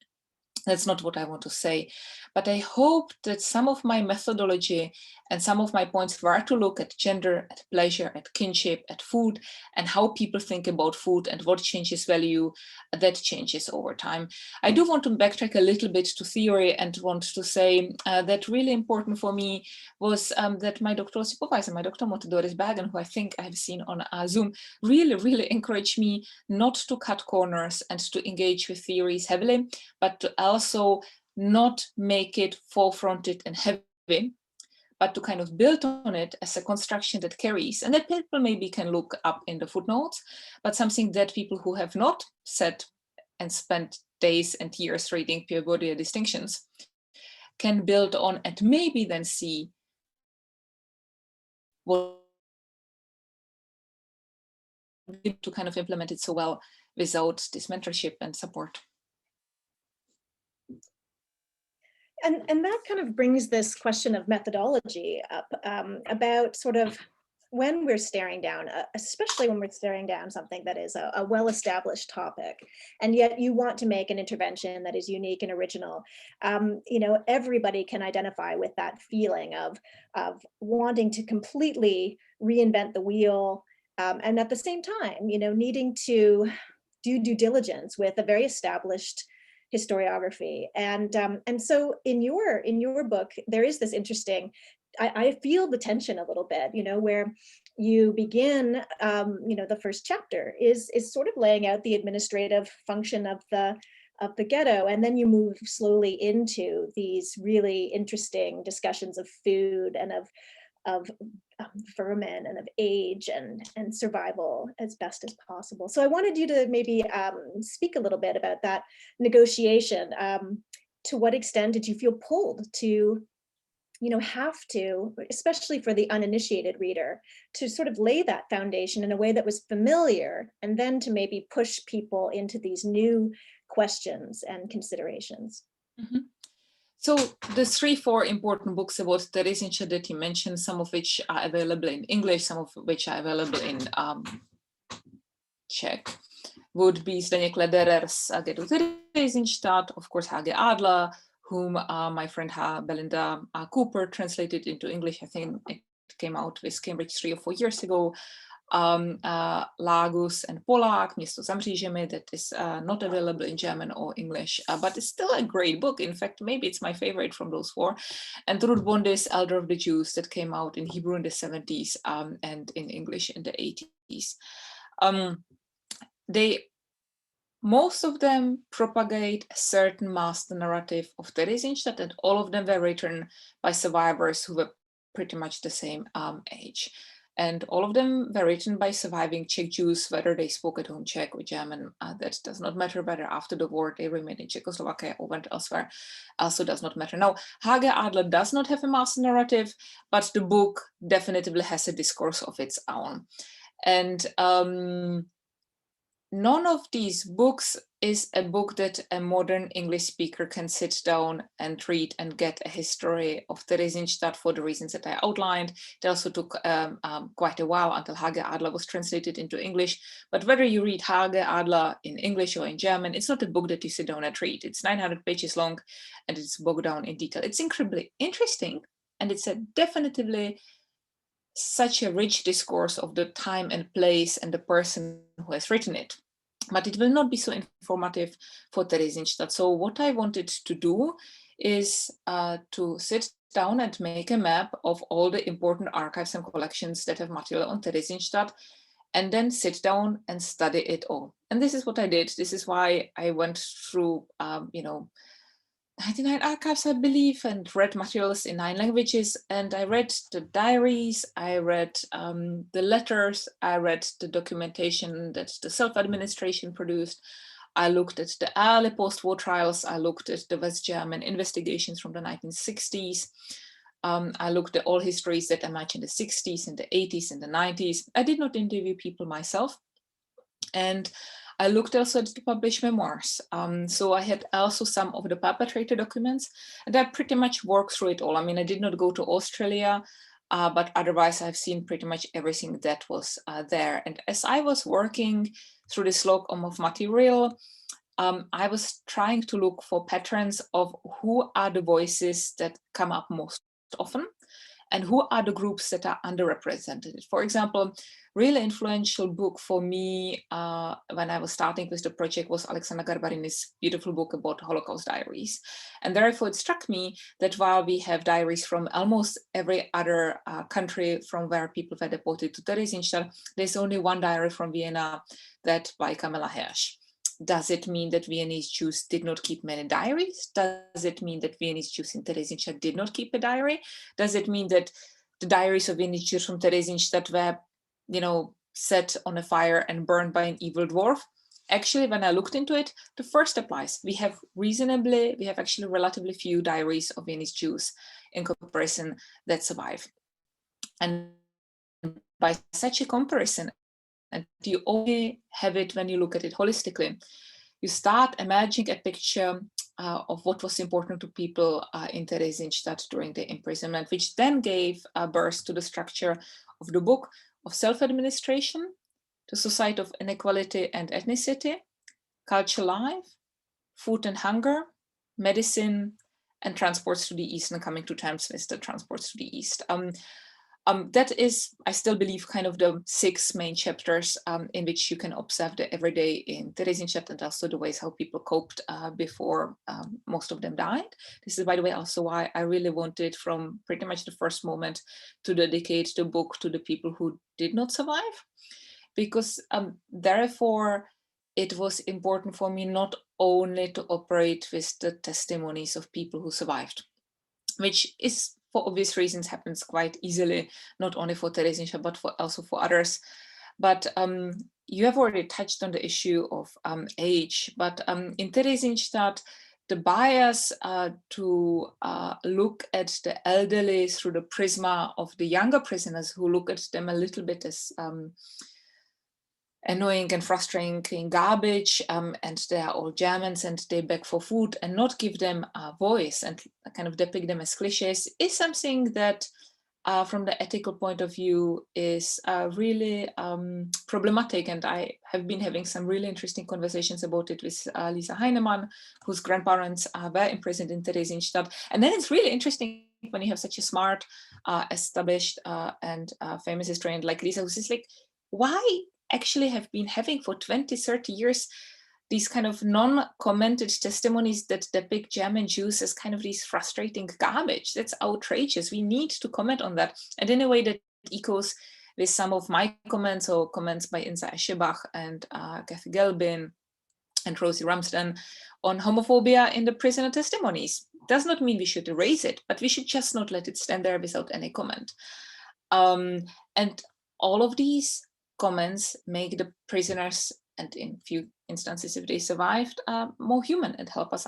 C: That's not what I want to say, but I hope that some of my methodology and some of my points were to look at gender, at pleasure, at kinship, at food, and how people think about food and what changes value, that changes over time. I do want to backtrack a little bit to theory, and want to say that really important for me was that my doctoral supervisor, my Dr. Doris Bergen, who I think I have seen on Zoom, really encouraged me not to cut corners and to engage with theories heavily, but to also not make it full-fronted and heavy, but to kind of build on it as a construction that carries, and that people maybe can look up in the footnotes, but something that people who have not said and spent days and years reading Pierre Bourdieu distinctions can build on, and maybe then see what to kind of implement it so well without this mentorship and support.
B: And that kind of brings this question of methodology up, about sort of when we're staring down, especially when we're staring down something that is a well-established topic, and yet you want to make an intervention that is unique and original. You know, everybody can identify with that feeling of wanting to completely reinvent the wheel, and at the same time, you know, needing to do due diligence with a very established historiography. And so in your book, there is this interesting, I feel the tension a little bit, you know, where you begin, you know, the first chapter is sort of laying out the administrative function of the ghetto, and then you move slowly into these really interesting discussions of food and vermin and of age and survival as best as possible. So I wanted you to maybe speak a little bit about that negotiation. To what extent did you feel pulled to, have to, especially for the uninitiated reader, to sort of lay that foundation in a way that was familiar, and then to maybe push people into these new questions and considerations?
C: Mhm. So the 3-4 important books about Theresienstadt that you mentioned, some of which are available in English, some of which are available in Czech, would be Zdeněk Lederer's Last Ghetto Theresienstadt, of course Hage Adler, whom my friend Belinda Cooper translated into English. I think it came out with Cambridge 3 or 4 years ago. Lagus and Polák, Město za mřížemi, that is not available in German or English, but it's still a great book. In fact, maybe it's my favorite from those 4. And Ruth Bondy's Elder of the Jews, that came out in Hebrew in the 70s and in English in the 80s. Most of them propagate a certain master narrative of Theresienstadt, and all of them were written by survivors who were pretty much the same age. And all of them were written by surviving Czech Jews, whether they spoke at home Czech or German. That does not matter, whether after the war they remained in Czechoslovakia or went elsewhere, also does not matter. Now, Hage Adler does not have a master narrative, but the book definitely has a discourse of its own. And none of these books is a book that a modern English speaker can sit down and read and get a history of Theresienstadt for the reasons that I outlined. It also took quite a while until Hage Adler was translated into English. But whether you read Hage Adler in English or in German, it's not a book that you sit down and read. It's 900 pages long and it's bogged down in detail. It's incredibly interesting, and it's definitively such a rich discourse of the time and place and the person who has written it. But it will not be so informative for Theresienstadt. So what I wanted to do is to sit down and make a map of all the important archives and collections that have material on Theresienstadt, and then sit down and study it all. And this is what I did. This is why I went through, 99 archives, I believe, and read materials in 9 languages. And I read the diaries, I read the letters, I read the documentation that the self-administration produced. I looked at the early post-war trials. I looked at the West German investigations from the 1960s. I looked at all histories that emerged in the 60s, and the 80s, and the 90s. I did not interview people myself. And I looked also at the published memoirs. So I had also some of the perpetrator documents, and I pretty much worked through it all. I mean, I did not go to Australia, but otherwise I've seen pretty much everything that was there. And as I was working through this log of material, I was trying to look for patterns of who are the voices that come up most often, and who are the groups that are underrepresented. For example, really influential book for me when I was starting with the project was Alexandra Garbarini's beautiful book about Holocaust diaries. And therefore it struck me that while we have diaries from almost every other country from where people were deported to Theresienstadt, there's only one diary from Vienna, that by Kamila Hirsch. Does it mean that Viennese Jews did not keep many diaries? Does it mean that Viennese Jews in Theresienstadt did not keep a diary? Does it mean that the diaries of Viennese Jews from Theresienstadt were, set on a fire and burned by an evil dwarf? Actually, when I looked into it, the first applies. We have actually relatively few diaries of Viennese Jews in comparison that survive. And by such a comparison, and you only have it when you look at it holistically, you start imagining a picture of what was important to people in Theresienstadt during the imprisonment, which then gave birth to the structure of the book of self-administration, the Society of Inequality and Ethnicity, Culture Life, Food and Hunger, Medicine, and Transports to the East, and coming to terms with the Transports to the East. That is, I still believe, kind of the 6 main chapters in which you can observe the everyday in Theresienstadt, and also the ways how people coped before most of them died. This is, by the way, also why I really wanted from pretty much the first moment to dedicate the book to the people who did not survive, because therefore it was important for me not only to operate with the testimonies of people who survived, which is for obvious reasons happens quite easily, not only for Theresienstadt, but also for others. But you have already touched on the issue of age, but in Theresienstadt, the bias to look at the elderly through the prisma of the younger prisoners, who look at them a little bit as annoying and frustrating garbage, and they are all Germans and they beg for food, and not give them a voice and kind of depict them as cliches, is something that from the ethical point of view is really problematic. And I have been having some really interesting conversations about it with Lisa Heinemann, whose grandparents were imprisoned in Theresienstadt. And then it's really interesting when you have such a smart, established and famous historian like Lisa, who's just like, why actually have been having for 20, 30 years these kind of non-commented testimonies that depict German Jews as kind of these frustrating garbage? That's outrageous. We need to comment on that. And in a way that echoes with some of my comments, or comments by Insa Eschebach and Kathy Gelbin and Rosie Ramsden on homophobia in the prisoner testimonies. Does not mean we should erase it, but we should just not let it stand there without any comment. And all of these comments make the prisoners, and in few instances, if they survived, more human and help us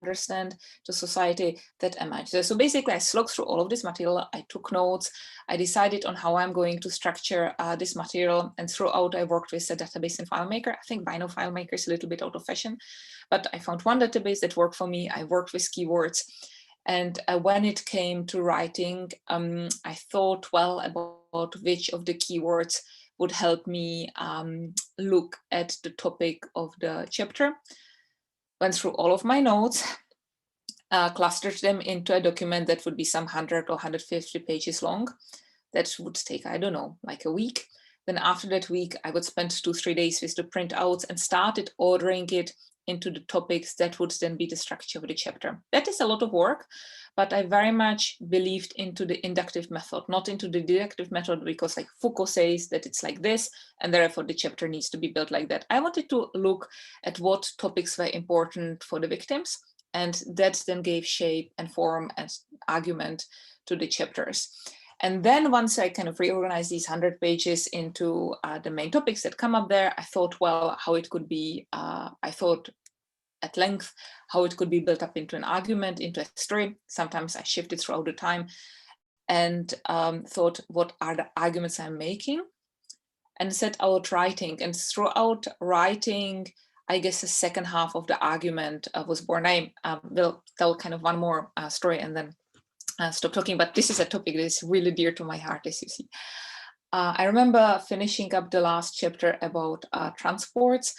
C: understand the society that emerged. So basically, I slogged through all of this material. I took notes. I decided on how I'm going to structure this material. And throughout, I worked with a database and FileMaker. I think Bino FileMaker is a little bit out of fashion, but I found one database that worked for me. I worked with keywords. And when it came to writing, I thought well about which of the keywords would help me look at the topic of the chapter. Went through all of my notes, clustered them into a document that would be some 100 or 150 pages long. That would take, I don't know, like a week. Then after that week, I would spend 2-3 days with the printouts and started ordering it into the topics that would then be the structure of the chapter. That is a lot of work, but I very much believed into the inductive method, not into the deductive method, because like Foucault says that it's like this, and therefore the chapter needs to be built like that. I wanted to look at what topics were important for the victims, and that then gave shape and form and argument to the chapters. And then once I kind of reorganized these 100 pages into the main topics that come up there, I thought, well, how it could be, I thought at length how it could be built up into an argument, into a story. Sometimes I shifted throughout the time and thought, what are the arguments I'm making? And set out writing. And throughout writing, I guess the second half of the argument was born. I will tell kind of one more story and then stop talking, but this is a topic that is really dear to my heart, as you see. I remember finishing up the last chapter about transports,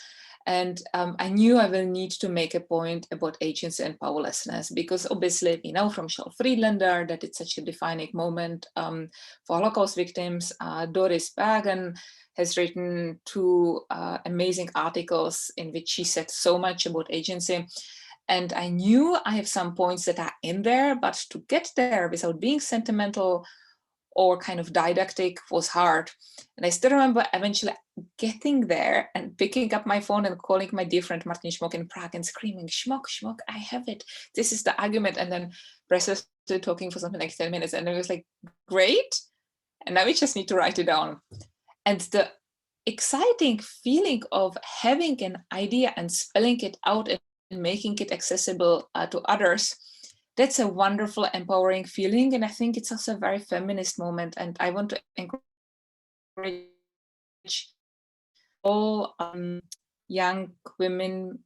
C: and I knew I will need to make a point about agency and powerlessness, because obviously we know from Charles Friedlander that it's such a defining moment for Holocaust victims. Doris Bergen has written 2 amazing articles in which she said so much about agency. And I knew I have some points that are in there, but to get there without being sentimental or kind of didactic was hard. And I still remember eventually getting there and picking up my phone and calling my dear friend Martin Schmock in Prague and screaming, Schmock, I have it. This is the argument. And then breathlessly talking for something like 10 minutes. And it was like, great. And now we just need to write it down. And the exciting feeling of having an idea and spelling it out and making it accessible to others, that's a wonderful, empowering feeling. And I think it's also a very feminist moment. And I want to encourage all young women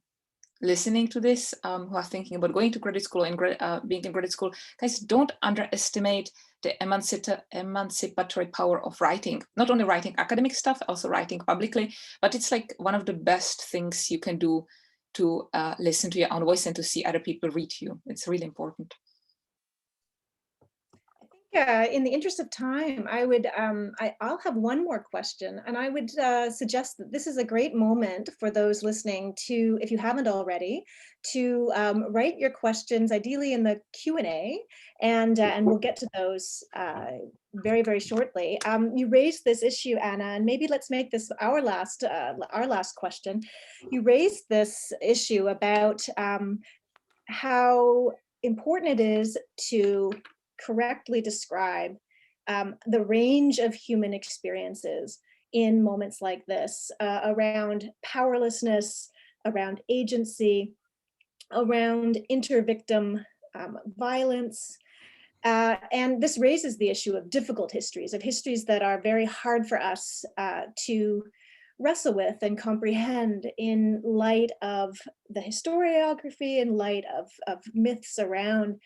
C: listening to this who are thinking about going to graduate school and being in graduate school. Guys, don't underestimate the emancipatory power of writing. Not only writing academic stuff, also writing publicly, but it's like one of the best things you can do to listen to your own voice and to see other people read you. It's really important.
B: In the interest of time, I'll have one more question, and I would suggest that this is a great moment for those listening to, if you haven't already, to write your questions, ideally in the Q&A, and we'll get to those very, very shortly. You raised this issue, Anna, and maybe let's make this our last question. You raised this issue about how important it is to correctly describe the range of human experiences in moments like this, around powerlessness, around agency, around inter-victim violence. And this raises the issue of difficult histories, of histories that are very hard for us to wrestle with and comprehend in light of the historiography, in light of myths around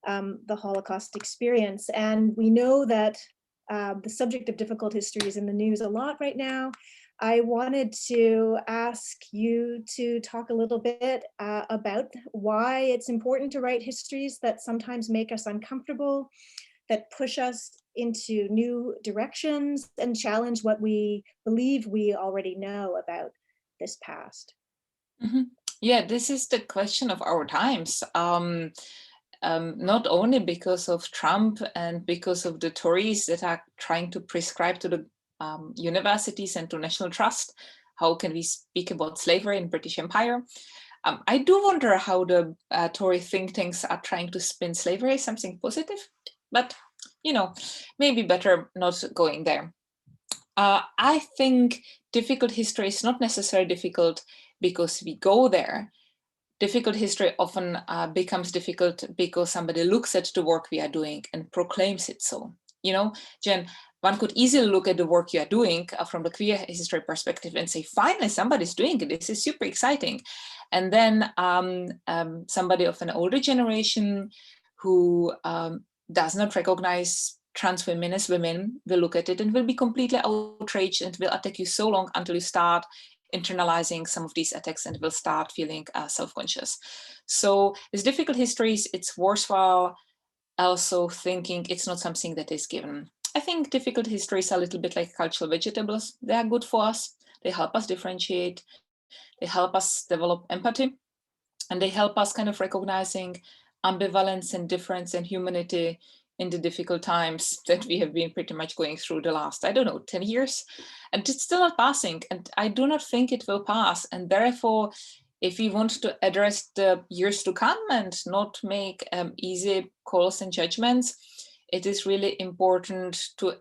B: the Holocaust experience. And we know that the subject of difficult history is in the news a lot right now. I wanted to ask you to talk a little bit about why it's important to write histories that sometimes make us uncomfortable, that push us into new directions and challenge what we believe we already know about this past.
C: Mhm. Yeah, this is the question of our times. Not only because of Trump and because of the Tories that are trying to prescribe to the universities and to national trust, how can we speak about slavery in British Empire? I do wonder how the Tory think tanks are trying to spin slavery as something positive, but maybe better not going there. I think difficult history is not necessarily difficult because we go there. Difficult history often becomes difficult because somebody looks at the work we are doing and proclaims it so. Jen, one could easily look at the work you are doing from the queer history perspective and say, finally, somebody's doing it. This is super exciting. And then somebody of an older generation who does not recognize trans women as women will look at it and will be completely outraged and will attack you so long until you start internalizing some of these attacks and will start feeling self-conscious. So with difficult histories, it's worthwhile also thinking it's not something that is given. I think difficult histories are a little bit like cultural vegetables. They are good for us. They help us differentiate. They help us develop empathy. And they help us kind of recognizing ambivalence and difference and humanity in the difficult times that we have been pretty much going through the last, 10 years. And it's still not passing. And I do not think it will pass. And therefore, if we want to address the years to come and not make easy calls and judgments, it is really important to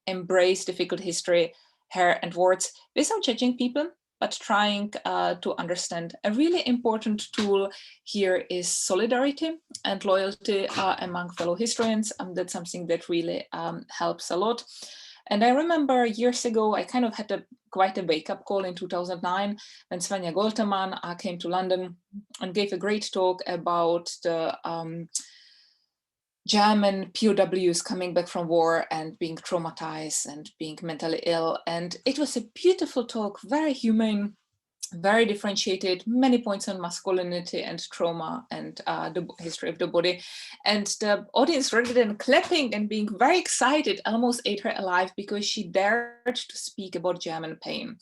C: embrace difficult history, hair and words without judging people, but trying to understand. A really important tool here is solidarity and loyalty among fellow historians. That's something that really helps a lot. And I remember years ago, I kind of had quite a wake-up call in 2009 when Svenja Golteman came to London and gave a great talk about the German POWs coming back from war and being traumatized and being mentally ill. And it was a beautiful talk, very humane, very differentiated, many points on masculinity and trauma and the history of the body. And the audience, rather than clapping and being very excited, almost ate her alive because she dared to speak about German pain.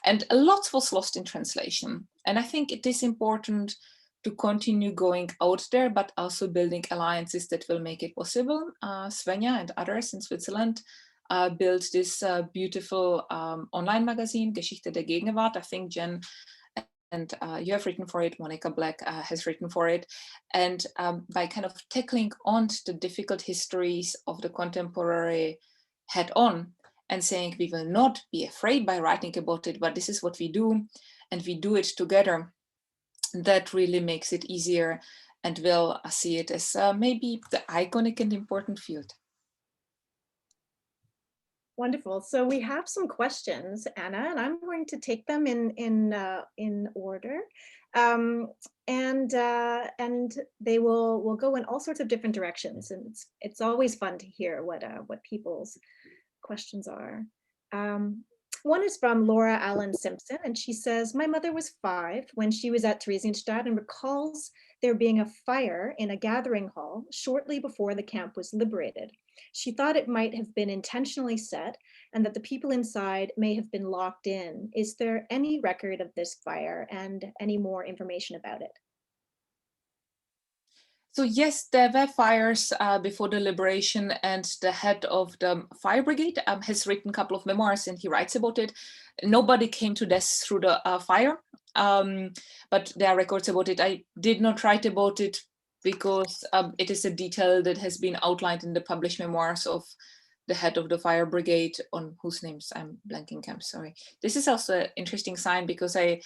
C: And a lot was lost in translation. And I think it is important to continue going out there, but also building alliances that will make it possible. Svenja and others in Switzerland built this beautiful online magazine, Geschichte der Gegenwart. I think Jen and you have written for it, Monica Black has written for it. And by kind of tackling on the difficult histories of the contemporary head on and saying we will not be afraid by writing about it, but this is what we do and we do it together, that really makes it easier and will see it as maybe the iconic and important field.
B: Wonderful. So we have some questions, Anna, and I'm going to take them in order, and they will go in all sorts of different directions. And it's always fun to hear what people's questions are. One is from Laura Allen Simpson, and she says, my mother was 5 when she was at Theresienstadt and recalls there being a fire in a gathering hall shortly before the camp was liberated. She thought it might have been intentionally set and that the people inside may have been locked in. Is there any record of this fire and any more information about it?
C: So yes, there were fires before the liberation, and the head of the fire brigade has written a couple of memoirs and he writes about it. Nobody came to death through the fire, but there are records about it. I did not write about it because it is a detail that has been outlined in the published memoirs of the head of the fire brigade, on whose names I'm blanking, I'm sorry. This is also an interesting sign, because I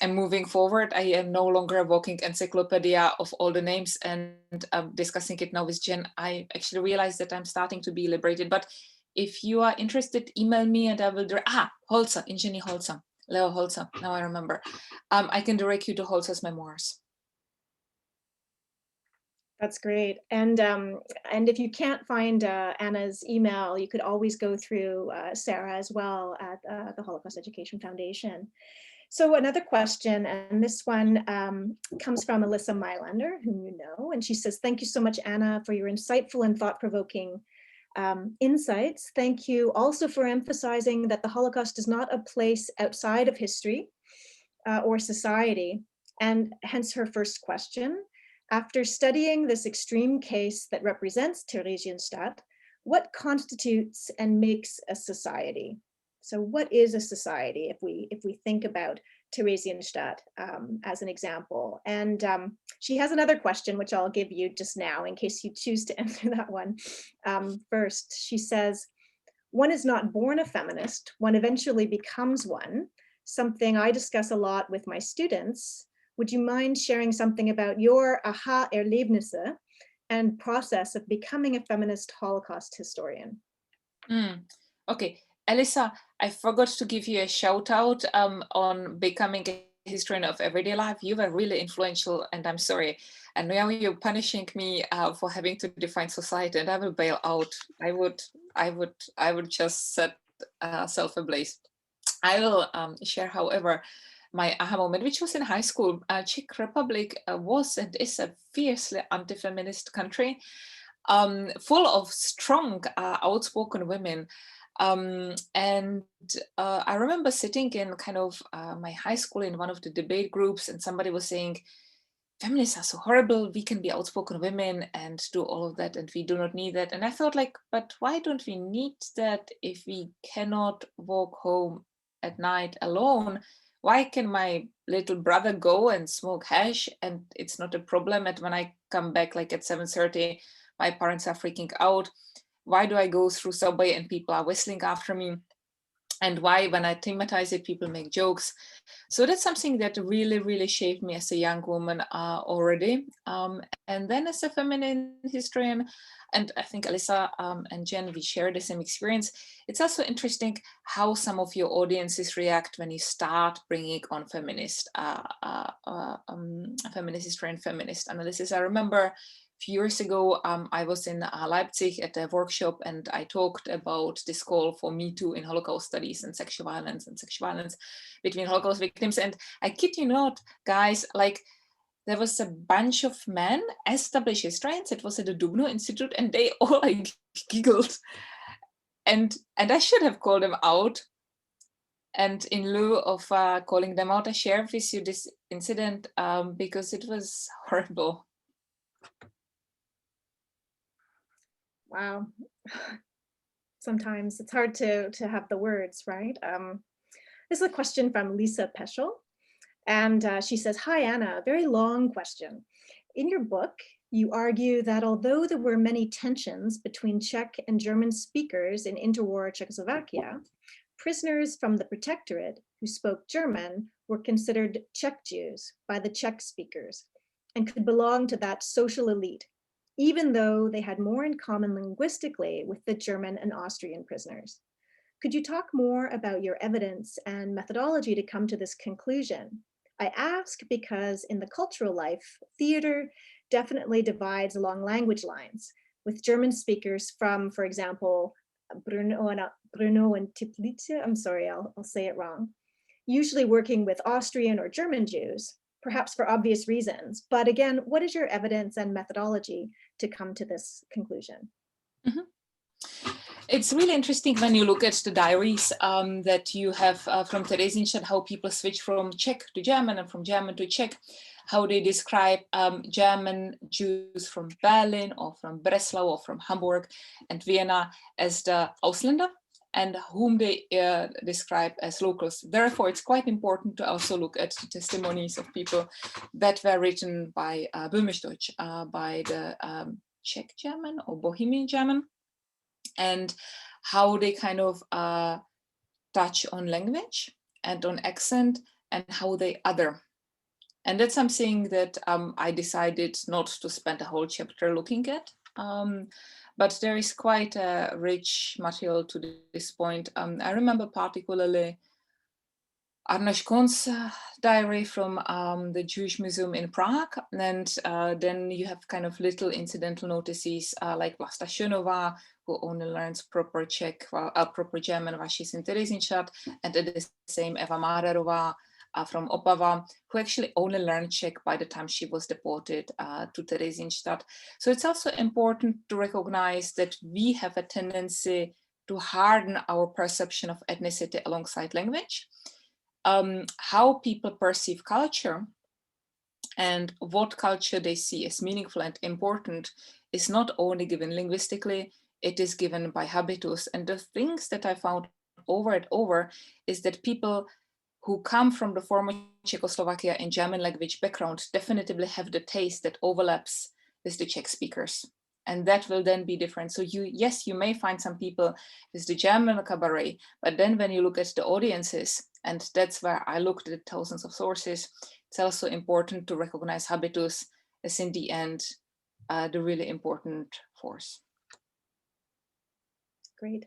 C: am moving forward. I am no longer a walking encyclopedia of all the names, and discussing it now with Jen, I actually realized that I'm starting to be liberated. But if you are interested, email me and I will Holzer, Ingenieur Holzer, Leo Holzer, now I remember. I can direct you to Holzer's memoirs.
B: That's great. And if you can't find Anna's email, you could always go through Sarah as well at the Holocaust Education Foundation. So another question, and this one comes from Alyssa Mylander, whom you know, and she says, thank you so much, Anna, for your insightful and thought-provoking insights. Thank you also for emphasizing that the Holocaust is not a place outside of history or society, and hence her first question. After studying this extreme case that represents Theresienstadt, what constitutes and makes a society? So what is a society if we think about Theresienstadt as an example? And she has another question, which I'll give you just now in case you choose to answer that one first. She says, one is not born a feminist, one eventually becomes one, something I discuss a lot with my students. Would you mind sharing something about your aha-Erlebnisse and process of becoming a feminist Holocaust historian?
C: Okay, Elisa, I forgot to give you a shout out on becoming a historian of everyday life. You were really influential, and I'm sorry. And now you're punishing me for having to define society, and I will bail out. I would just set self ablaze. I will share, however, my aha moment, which was in high school. Czech Republic was and is a fiercely anti-feminist country, full of strong, outspoken women. And I remember sitting in kind of my high school in one of the debate groups, and somebody was saying, feminists are so horrible, we can be outspoken women and do all of that, and we do not need that. And I thought, like, but why don't we need that if we cannot walk home at night alone? Why can my little brother go and smoke hash and it's not a problem? And when I come back like at 7:30, my parents are freaking out. Why do I go through subway and people are whistling after me? And why, when I thematize it, people make jokes? So that's something that really, really shaped me as a young woman already. And then as a feminine historian, and I think Alyssa and Jen, we share the same experience. It's also interesting how some of your audiences react when you start bringing on feminist history and feminist analysis. I remember a few years ago, I was in Leipzig at a workshop, and I talked about this call for Me Too in Holocaust studies and sexual violence between Holocaust victims. And I kid you not, guys, like, there was a bunch of men, established historians, it was at the Dubno Institute, and they all like giggled. And I should have called them out. And in lieu of calling them out, I share with you this incident because it was horrible.
B: Wow. Sometimes it's hard to have the words, right? This is a question from Lisa Peschel. And she says, hi, Anna, very long question. In your book, you argue that although there were many tensions between Czech and German speakers in interwar Czechoslovakia, prisoners from the Protectorate who spoke German were considered Czech Jews by the Czech speakers and could belong to that social elite, even though they had more in common linguistically with the German and Austrian prisoners. Could you talk more about your evidence and methodology to come to this conclusion? I ask because in the cultural life, theater definitely divides along language lines, with German speakers from, for example, Brno and Teplice, I'm sorry, I'll say it wrong, usually working with Austrian or German Jews, perhaps for obvious reasons. But again, what is your evidence and methodology to come to this conclusion?
C: Mm-hmm. It's really interesting when you look at the diaries that you have from Theresienstadt, how people switch from Czech to German and from German to Czech, how they describe German Jews from Berlin or from Breslau or from Hamburg and Vienna as the Ausländer, and whom they describe as locals. Therefore, it's quite important to also look at the testimonies of people that were written by Böhmisch Deutsch, by the Czech German or Bohemian German, and how they kind of touch on language and on accent and how they other. And that's something that I decided not to spend a whole chapter looking at. But there is quite a rich material to this point. I remember particularly Arnoš Kohn's diary from the Jewish Museum in Prague. And then you have kind of little incidental notices like Vlasta Šonová, who only learns proper Czech, proper German while she's in Theresienstadt, and the same Eva Márerová from Opava, who actually only learned Czech by the time she was deported to Theresienstadt. So it's also important to recognize that we have a tendency to harden our perception of ethnicity alongside language. How people perceive culture and what culture they see as meaningful and important is not only given linguistically, it is given by habitus. And the things that I found over and over is that people who come from the former Czechoslovakia and German language background definitely have the taste that overlaps with the Czech speakers. And that will then be different. So yes, you may find some people with the German cabaret, but then when you look at the audiences, and that's where I looked at thousands of sources, it's also important to recognize habitus as in the end, the really important force.
B: Great.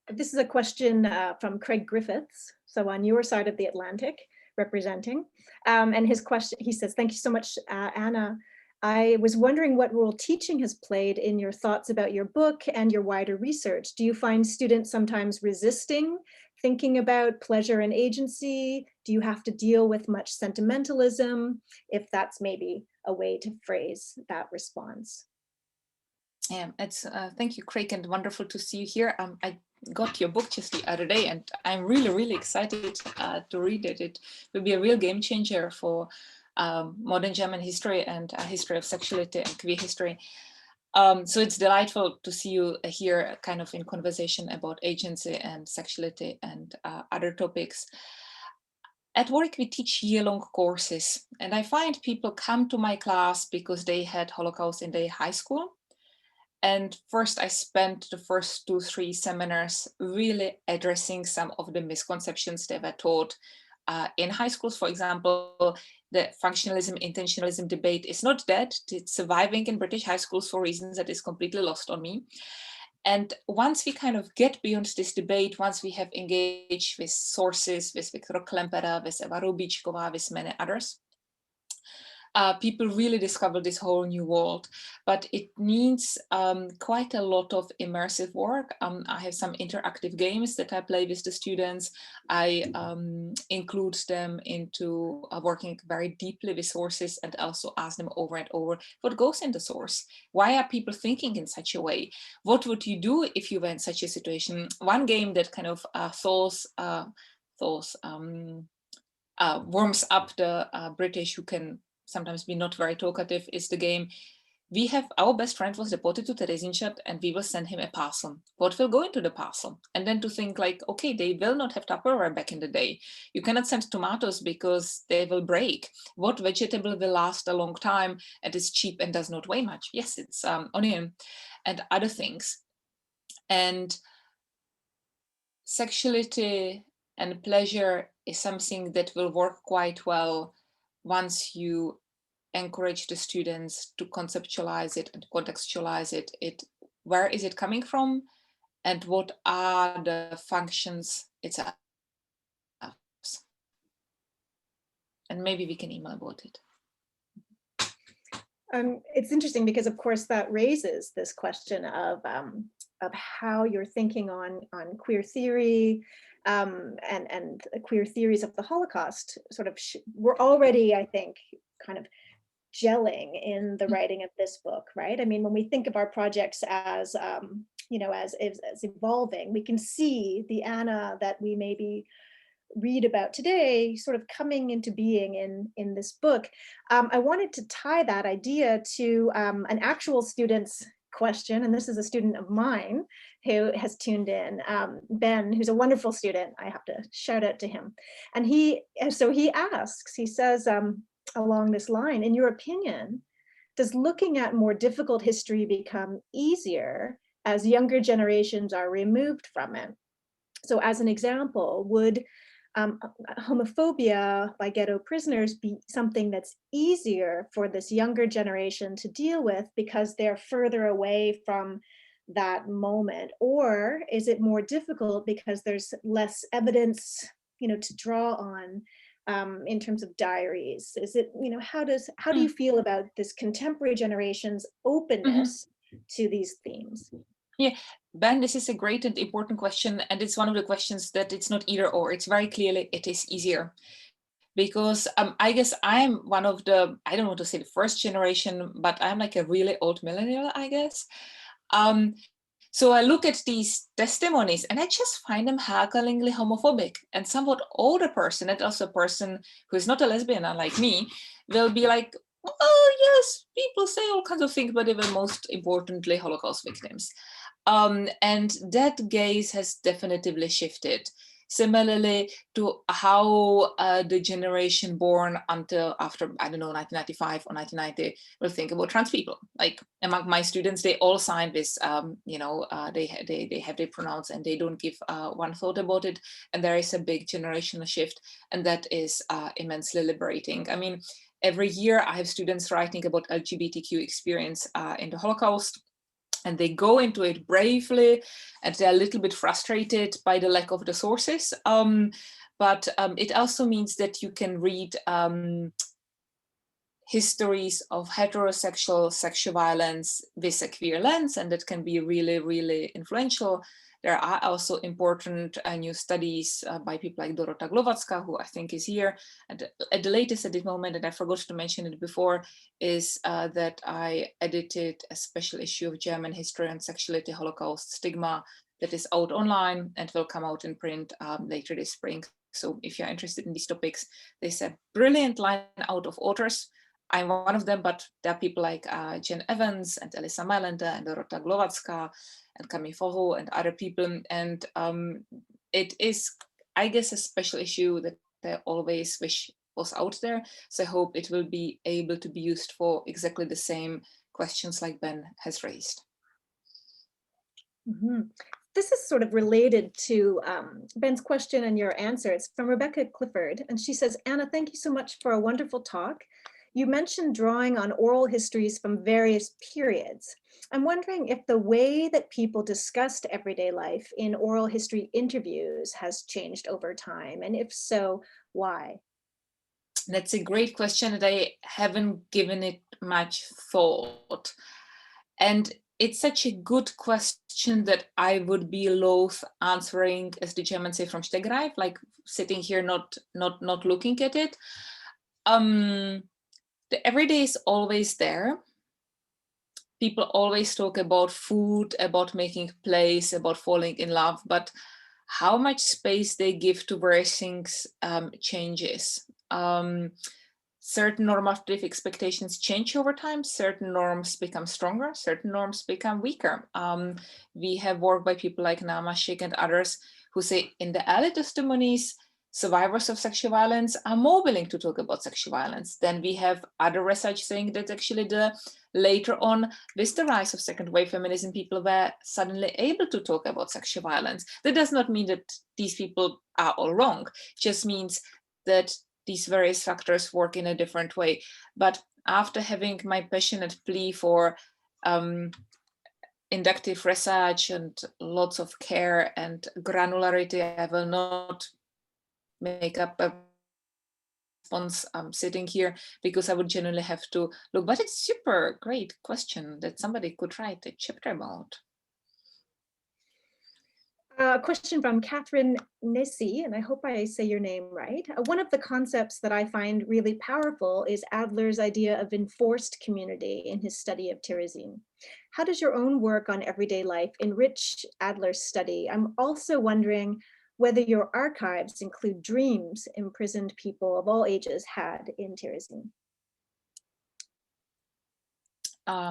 B: This is a question from Craig Griffiths, so on your side of the Atlantic, representing. And his question, he says, thank you so much, Anna. I was wondering what role teaching has played in your thoughts about your book and your wider research. Do you find students sometimes resisting thinking about pleasure and agency? Do you have to deal with much sentimentalism? If that's maybe a way to phrase that response.
C: Yeah, it's thank you, Craig, and wonderful to see you here. I got your book just the other day, and I'm really excited to read it. It will be a real game changer for modern German history and history of sexuality and queer history. So it's delightful to see you here kind of in conversation about agency and sexuality and other topics. At Warwick, we teach year-long courses, and I find people come to my class because they had Holocaust in their high school. And first, I spent the first 2-3 seminars really addressing some of the misconceptions they were taught in high schools. For example, the functionalism, intentionalism debate is not dead. It's surviving in British high schools for reasons that is completely lost on me. And once we kind of get beyond this debate, once we have engaged with sources, with Viktor Klempera, with Eva Rubíčková, with many others, people really discover this whole new world, but it needs quite a lot of immersive work. I have some interactive games that I play with the students. I include them into working very deeply with sources and also ask them over and over what goes in the source. Why are people thinking in such a way? What would you do if you were in such a situation? One game that kind of warms up the British who can sometimes be not very talkative is the game. We have our best friend was deported to Theresienstadt and we will send him a parcel. What will go into the parcel? And then to think like, okay, they will not have Tupperware back in the day. You cannot send tomatoes because they will break. What vegetable will last a long time and is cheap and does not weigh much? Yes, it's onion and other things. And sexuality and pleasure is something that will work quite well once you encourage the students to conceptualize it and contextualize it. Where is it coming from and what are the functions it serves? And maybe we can email about it.
B: It's interesting because of course that raises this question of how you're thinking on queer theory, and queer theories of the Holocaust sort of we're already, I think, kind of gelling in the writing of this book, right? I mean, when we think of our projects as as evolving, we can see the Anna that we maybe read about today sort of coming into being in this book. I wanted to tie that idea to an actual student's question, and this is a student of mine who has tuned in, Ben, who's a wonderful student. I have to shout out to him. And he asks, he says, along this line, in your opinion, does looking at more difficult history become easier as younger generations are removed from it? So as an example, would homophobia by ghetto prisoners be something that's easier for this younger generation to deal with because they're further away from that moment? Or is it more difficult because there's less evidence, to draw on in terms of diaries? Is it, how do you feel about this contemporary generation's openness to these themes?
C: Yeah, Ben, this is a great and important question. And it's one of the questions that it's not either or. It's very clearly, it is easier. Because I guess I'm one of the, I don't want to say the first generation, but I'm like a really old millennial, I guess. So I look at these testimonies and I just find them hacklingly homophobic. And somewhat older person, and also a person who is not a lesbian, unlike me, will be like, oh yes, people say all kinds of things, but they were most importantly Holocaust victims. And that gaze has definitively shifted. Similarly to how the generation born until after, I don't know, 1995 or 1990 will think about trans people. Like among my students, they all signed this, they have their pronouns and they don't give one thought about it. And there is a big generational shift, and that is immensely liberating. I mean, every year I have students writing about LGBTQ experience in the Holocaust. And they go into it bravely, and they're a little bit frustrated by the lack of the sources. But it also means that you can read histories of heterosexual sexual violence with a queer lens, and that can be really, really influential. There are also important new studies by people like Dorota Glowacka, who I think is here. And at the latest at this moment, and I forgot to mention it before, is that I edited a special issue of German History and Sexuality, Holocaust, Stigma, that is out online and will come out in print later this spring. So if you're interested in these topics, there's a brilliant line out of authors. I'm one of them, but there are people like Jen Evans and Elisa Mailänder and Dorota Glowacka and Camille Foro and other people. And it is, I guess, a special issue that I always wish was out there. So I hope it will be able to be used for exactly the same questions like Ben has raised.
B: Mm-hmm. This is sort of related to Ben's question and your answer. It's from Rebecca Clifford, and she says, Anna, thank you so much for a wonderful talk. You mentioned drawing on oral histories from various periods. I'm wondering if the way that people discussed everyday life in oral history interviews has changed over time, and if so, why?
C: That's a great question that I haven't given it much thought. And it's such a good question that I would be loath answering, as the Germans say, from Stegreif, like sitting here not looking at it. The everyday is always there. People always talk about food, about making place, about falling in love, but how much space they give to various things changes. Certain normative expectations change over time. Certain norms become stronger, certain norms become weaker. We have work by people like Nama Sheikh and others who say in the early testimonies, survivors of sexual violence are more willing to talk about sexual violence. Then we have other research saying that actually later on, with the rise of second wave feminism, people were suddenly able to talk about sexual violence. That does not mean that these people are all wrong. It just means that these various factors work in a different way. But after having my passionate plea for inductive research and lots of care and granularity, I will not make up a response sitting here, because I would generally have to look. But it's super great question that somebody could write a chapter about.
B: A question from Catherine Nessie, and I hope I say your name right. One of the concepts that I find really powerful is Adler's idea of enforced community in his study of Theresien. How does your own work on everyday life enrich Adler's study? I'm also wondering whether your archives include dreams imprisoned people of all ages had in Theresien.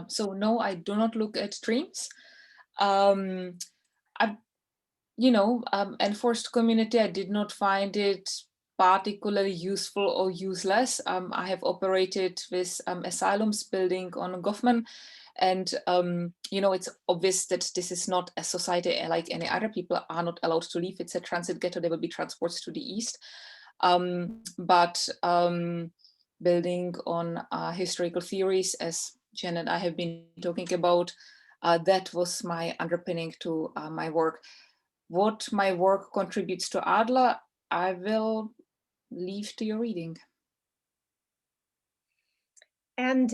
C: So no, I do not look at dreams. I, enforced community, I did not find it particularly useful or useless. I have operated with asylums building on Goffman, and it's obvious that this is not a society like any other. People are not allowed to leave. It's a transit ghetto. They will be transported to the east. But building on historical theories, as Jen and I have been talking about, that was my underpinning to my work. What my work contributes to Adler, I will leave to your reading.
B: And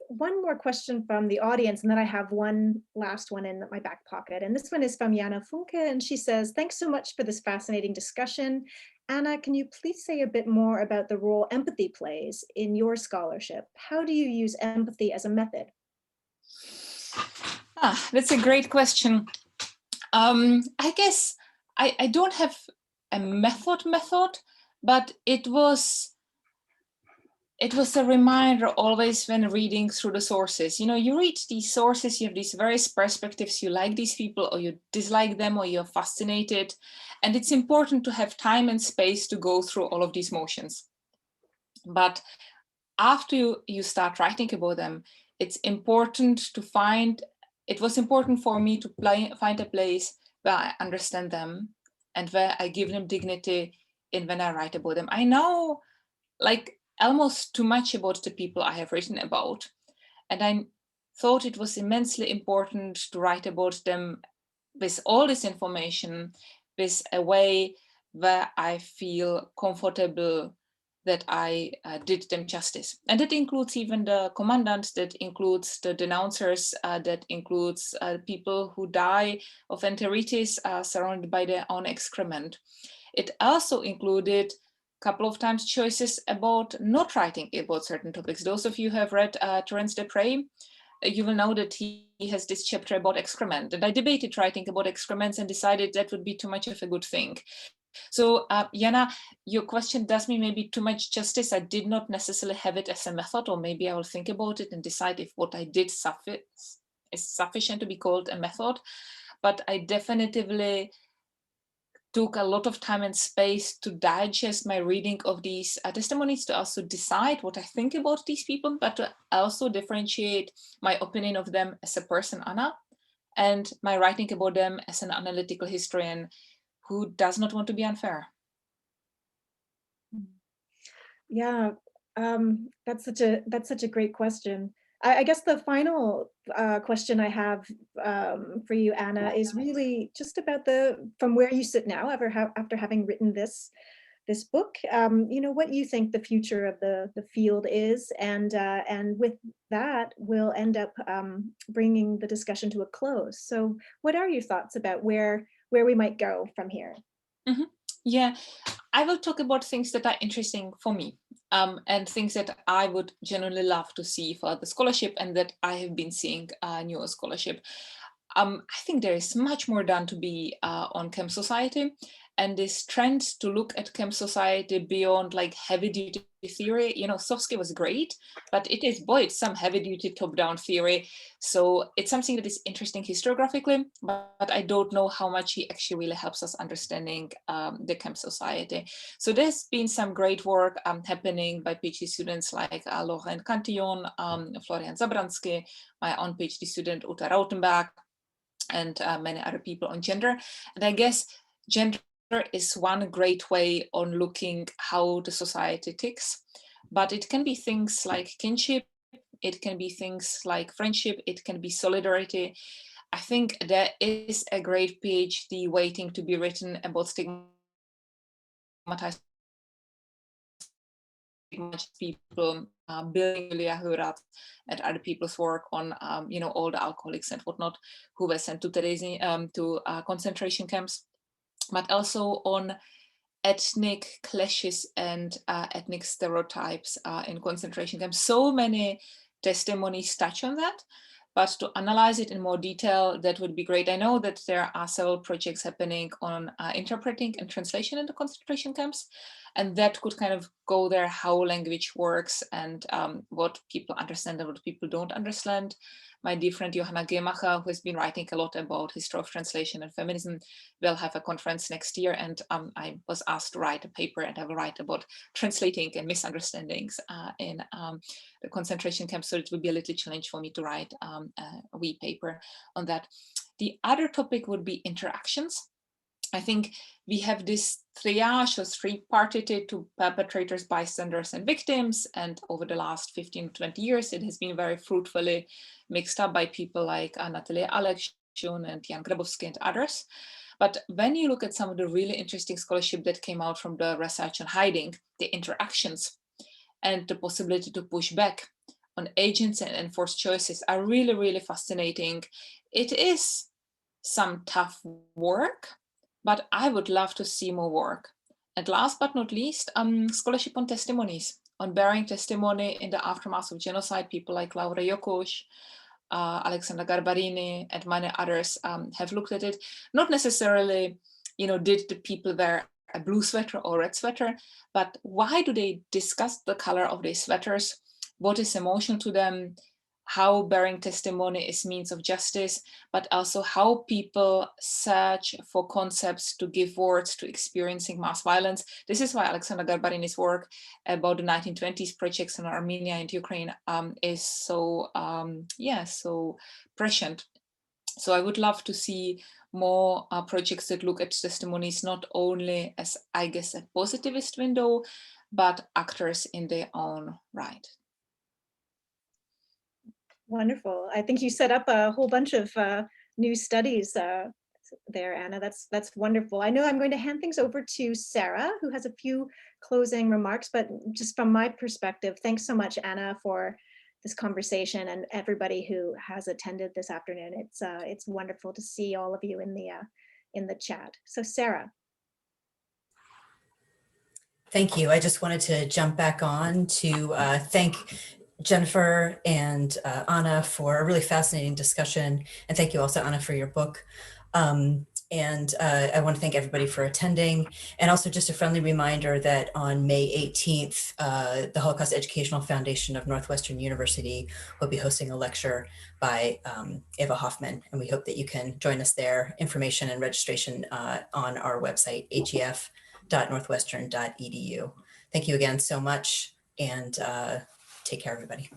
B: one more question from the audience, and then I have one last one in my back pocket. And this one is from Jana Funke, and she says, thanks so much for this fascinating discussion. Anna, can you please say a bit more about the role empathy plays in your scholarship? How do you use empathy as a method?
C: That's a great question. I guess I don't have a method, but it was a reminder always when reading through the sources. You read these sources, you have these various perspectives, you like these people or you dislike them or you're fascinated. And it's important to have time and space to go through all of these motions. But after you start writing about them, it's important to find, it was important for me to find a place where I understand them and where I give them dignity in when I write about them. I know almost too much about the people I have written about. And I thought it was immensely important to write about them with all this information, with a way where I feel comfortable that I did them justice. And that includes even the commandants, that includes the denouncers, that includes people who die of enteritis surrounded by their own excrement. It also included a couple of times choices about not writing about certain topics. Those of you who have read Terence Depre, you will know that he has this chapter about excrement. And I debated writing about excrements and decided that would be too much of a good thing. So Jana, your question does me maybe too much justice. I did not necessarily have it as a method, or maybe I will think about it and decide if what I did is sufficient to be called a method. But I definitively took a lot of time and space to digest my reading of these testimonies, to also decide what I think about these people, but to also differentiate my opinion of them as a person, Anna, and my writing about them as an analytical historian who does not want to be unfair.
B: Yeah, that's such a great question. I guess the final question I have for you, Anna, is really just about from where you sit now after having written this book. What you think the future of the field is, and with that, we'll end up bringing the discussion to a close. So, what are your thoughts about where we might go from here?
C: Mm-hmm. Yeah, I will talk about things that are interesting for me, and things that I would genuinely love to see for the scholarship and that I have been seeing newer scholarship. I think there is much more done to be on camp society, and this trend to look at camp society beyond heavy duty theory. Sofsky was great, but it is, it's some heavy duty top down theory. So it's something that is interesting historiographically, but I don't know how much he actually really helps us understanding the camp society. So there's been some great work happening by PhD students like Laurent Cantillon, Florian Zabransky, my own PhD student Uta Rautenbach, and many other people on gender. And I guess gender is one great way on looking how the society ticks, but it can be things like kinship, it can be things like friendship, it can be solidarity. I think there is a great PhD waiting to be written about stigmatized people, building Julia Hurat and other people's work on, all the alcoholics and whatnot who were sent to concentration camps, but also on ethnic clashes and ethnic stereotypes in concentration camps. So many testimonies touch on that, but to analyze it in more detail, that would be great. I know that there are several projects happening on interpreting and translation in the concentration camps. And that could kind of go there, how language works and what people understand and what people don't understand. My dear friend Johanna Gemacher, who has been writing a lot about history of translation and feminism, will have a conference next year. And I was asked to write a paper, and I will write about translating and misunderstandings in the concentration camp. So it will be a little challenge for me to write a wee paper on that. The other topic would be interactions. I think we have this triage or three-partity to perpetrators, bystanders, and victims. And over the last 15, 20 years, it has been very fruitfully mixed up by people like Natalia Alekshun and Jan Grabowski and others. But when you look at some of the really interesting scholarship that came out from the research on hiding, the interactions and the possibility to push back on agents and enforced choices are really, really fascinating. It is some tough work, but I would love to see more work. And last but not least, scholarship on testimonies, on bearing testimony in the aftermath of genocide. People like Laura Jokoš, Alexandra Garbarini, and many others have looked at it. Not necessarily, did the people wear a blue sweater or red sweater, but why do they discuss the color of their sweaters? What is emotional to them? How bearing testimony is means of justice, but also how people search for concepts to give words to experiencing mass violence. This is why Alexandra Garbarini's work about the 1920s projects in Armenia and Ukraine is so, so prescient. So I would love to see more projects that look at testimonies not only as, I guess, a positivist window, but actors in their own right.
B: Wonderful. I think you set up a whole bunch of new studies there, Anna. That's wonderful. I know I'm going to hand things over to Sarah, who has a few closing remarks, but just from my perspective, thanks so much, Anna, for this conversation and everybody who has attended this afternoon. It's wonderful to see all of you in the chat. So Sarah.
A: Thank you. I just wanted to jump back on to thank Jennifer and Anna for a really fascinating discussion. And thank you also, Anna, for your book. And I want to thank everybody for attending. And also just a friendly reminder that on May 18th, the Holocaust Educational Foundation of Northwestern University will be hosting a lecture by Eva Hoffman. And we hope that you can join us there. Information and registration on our website, hef.northwestern.edu. Thank you again so much, and take care, everybody.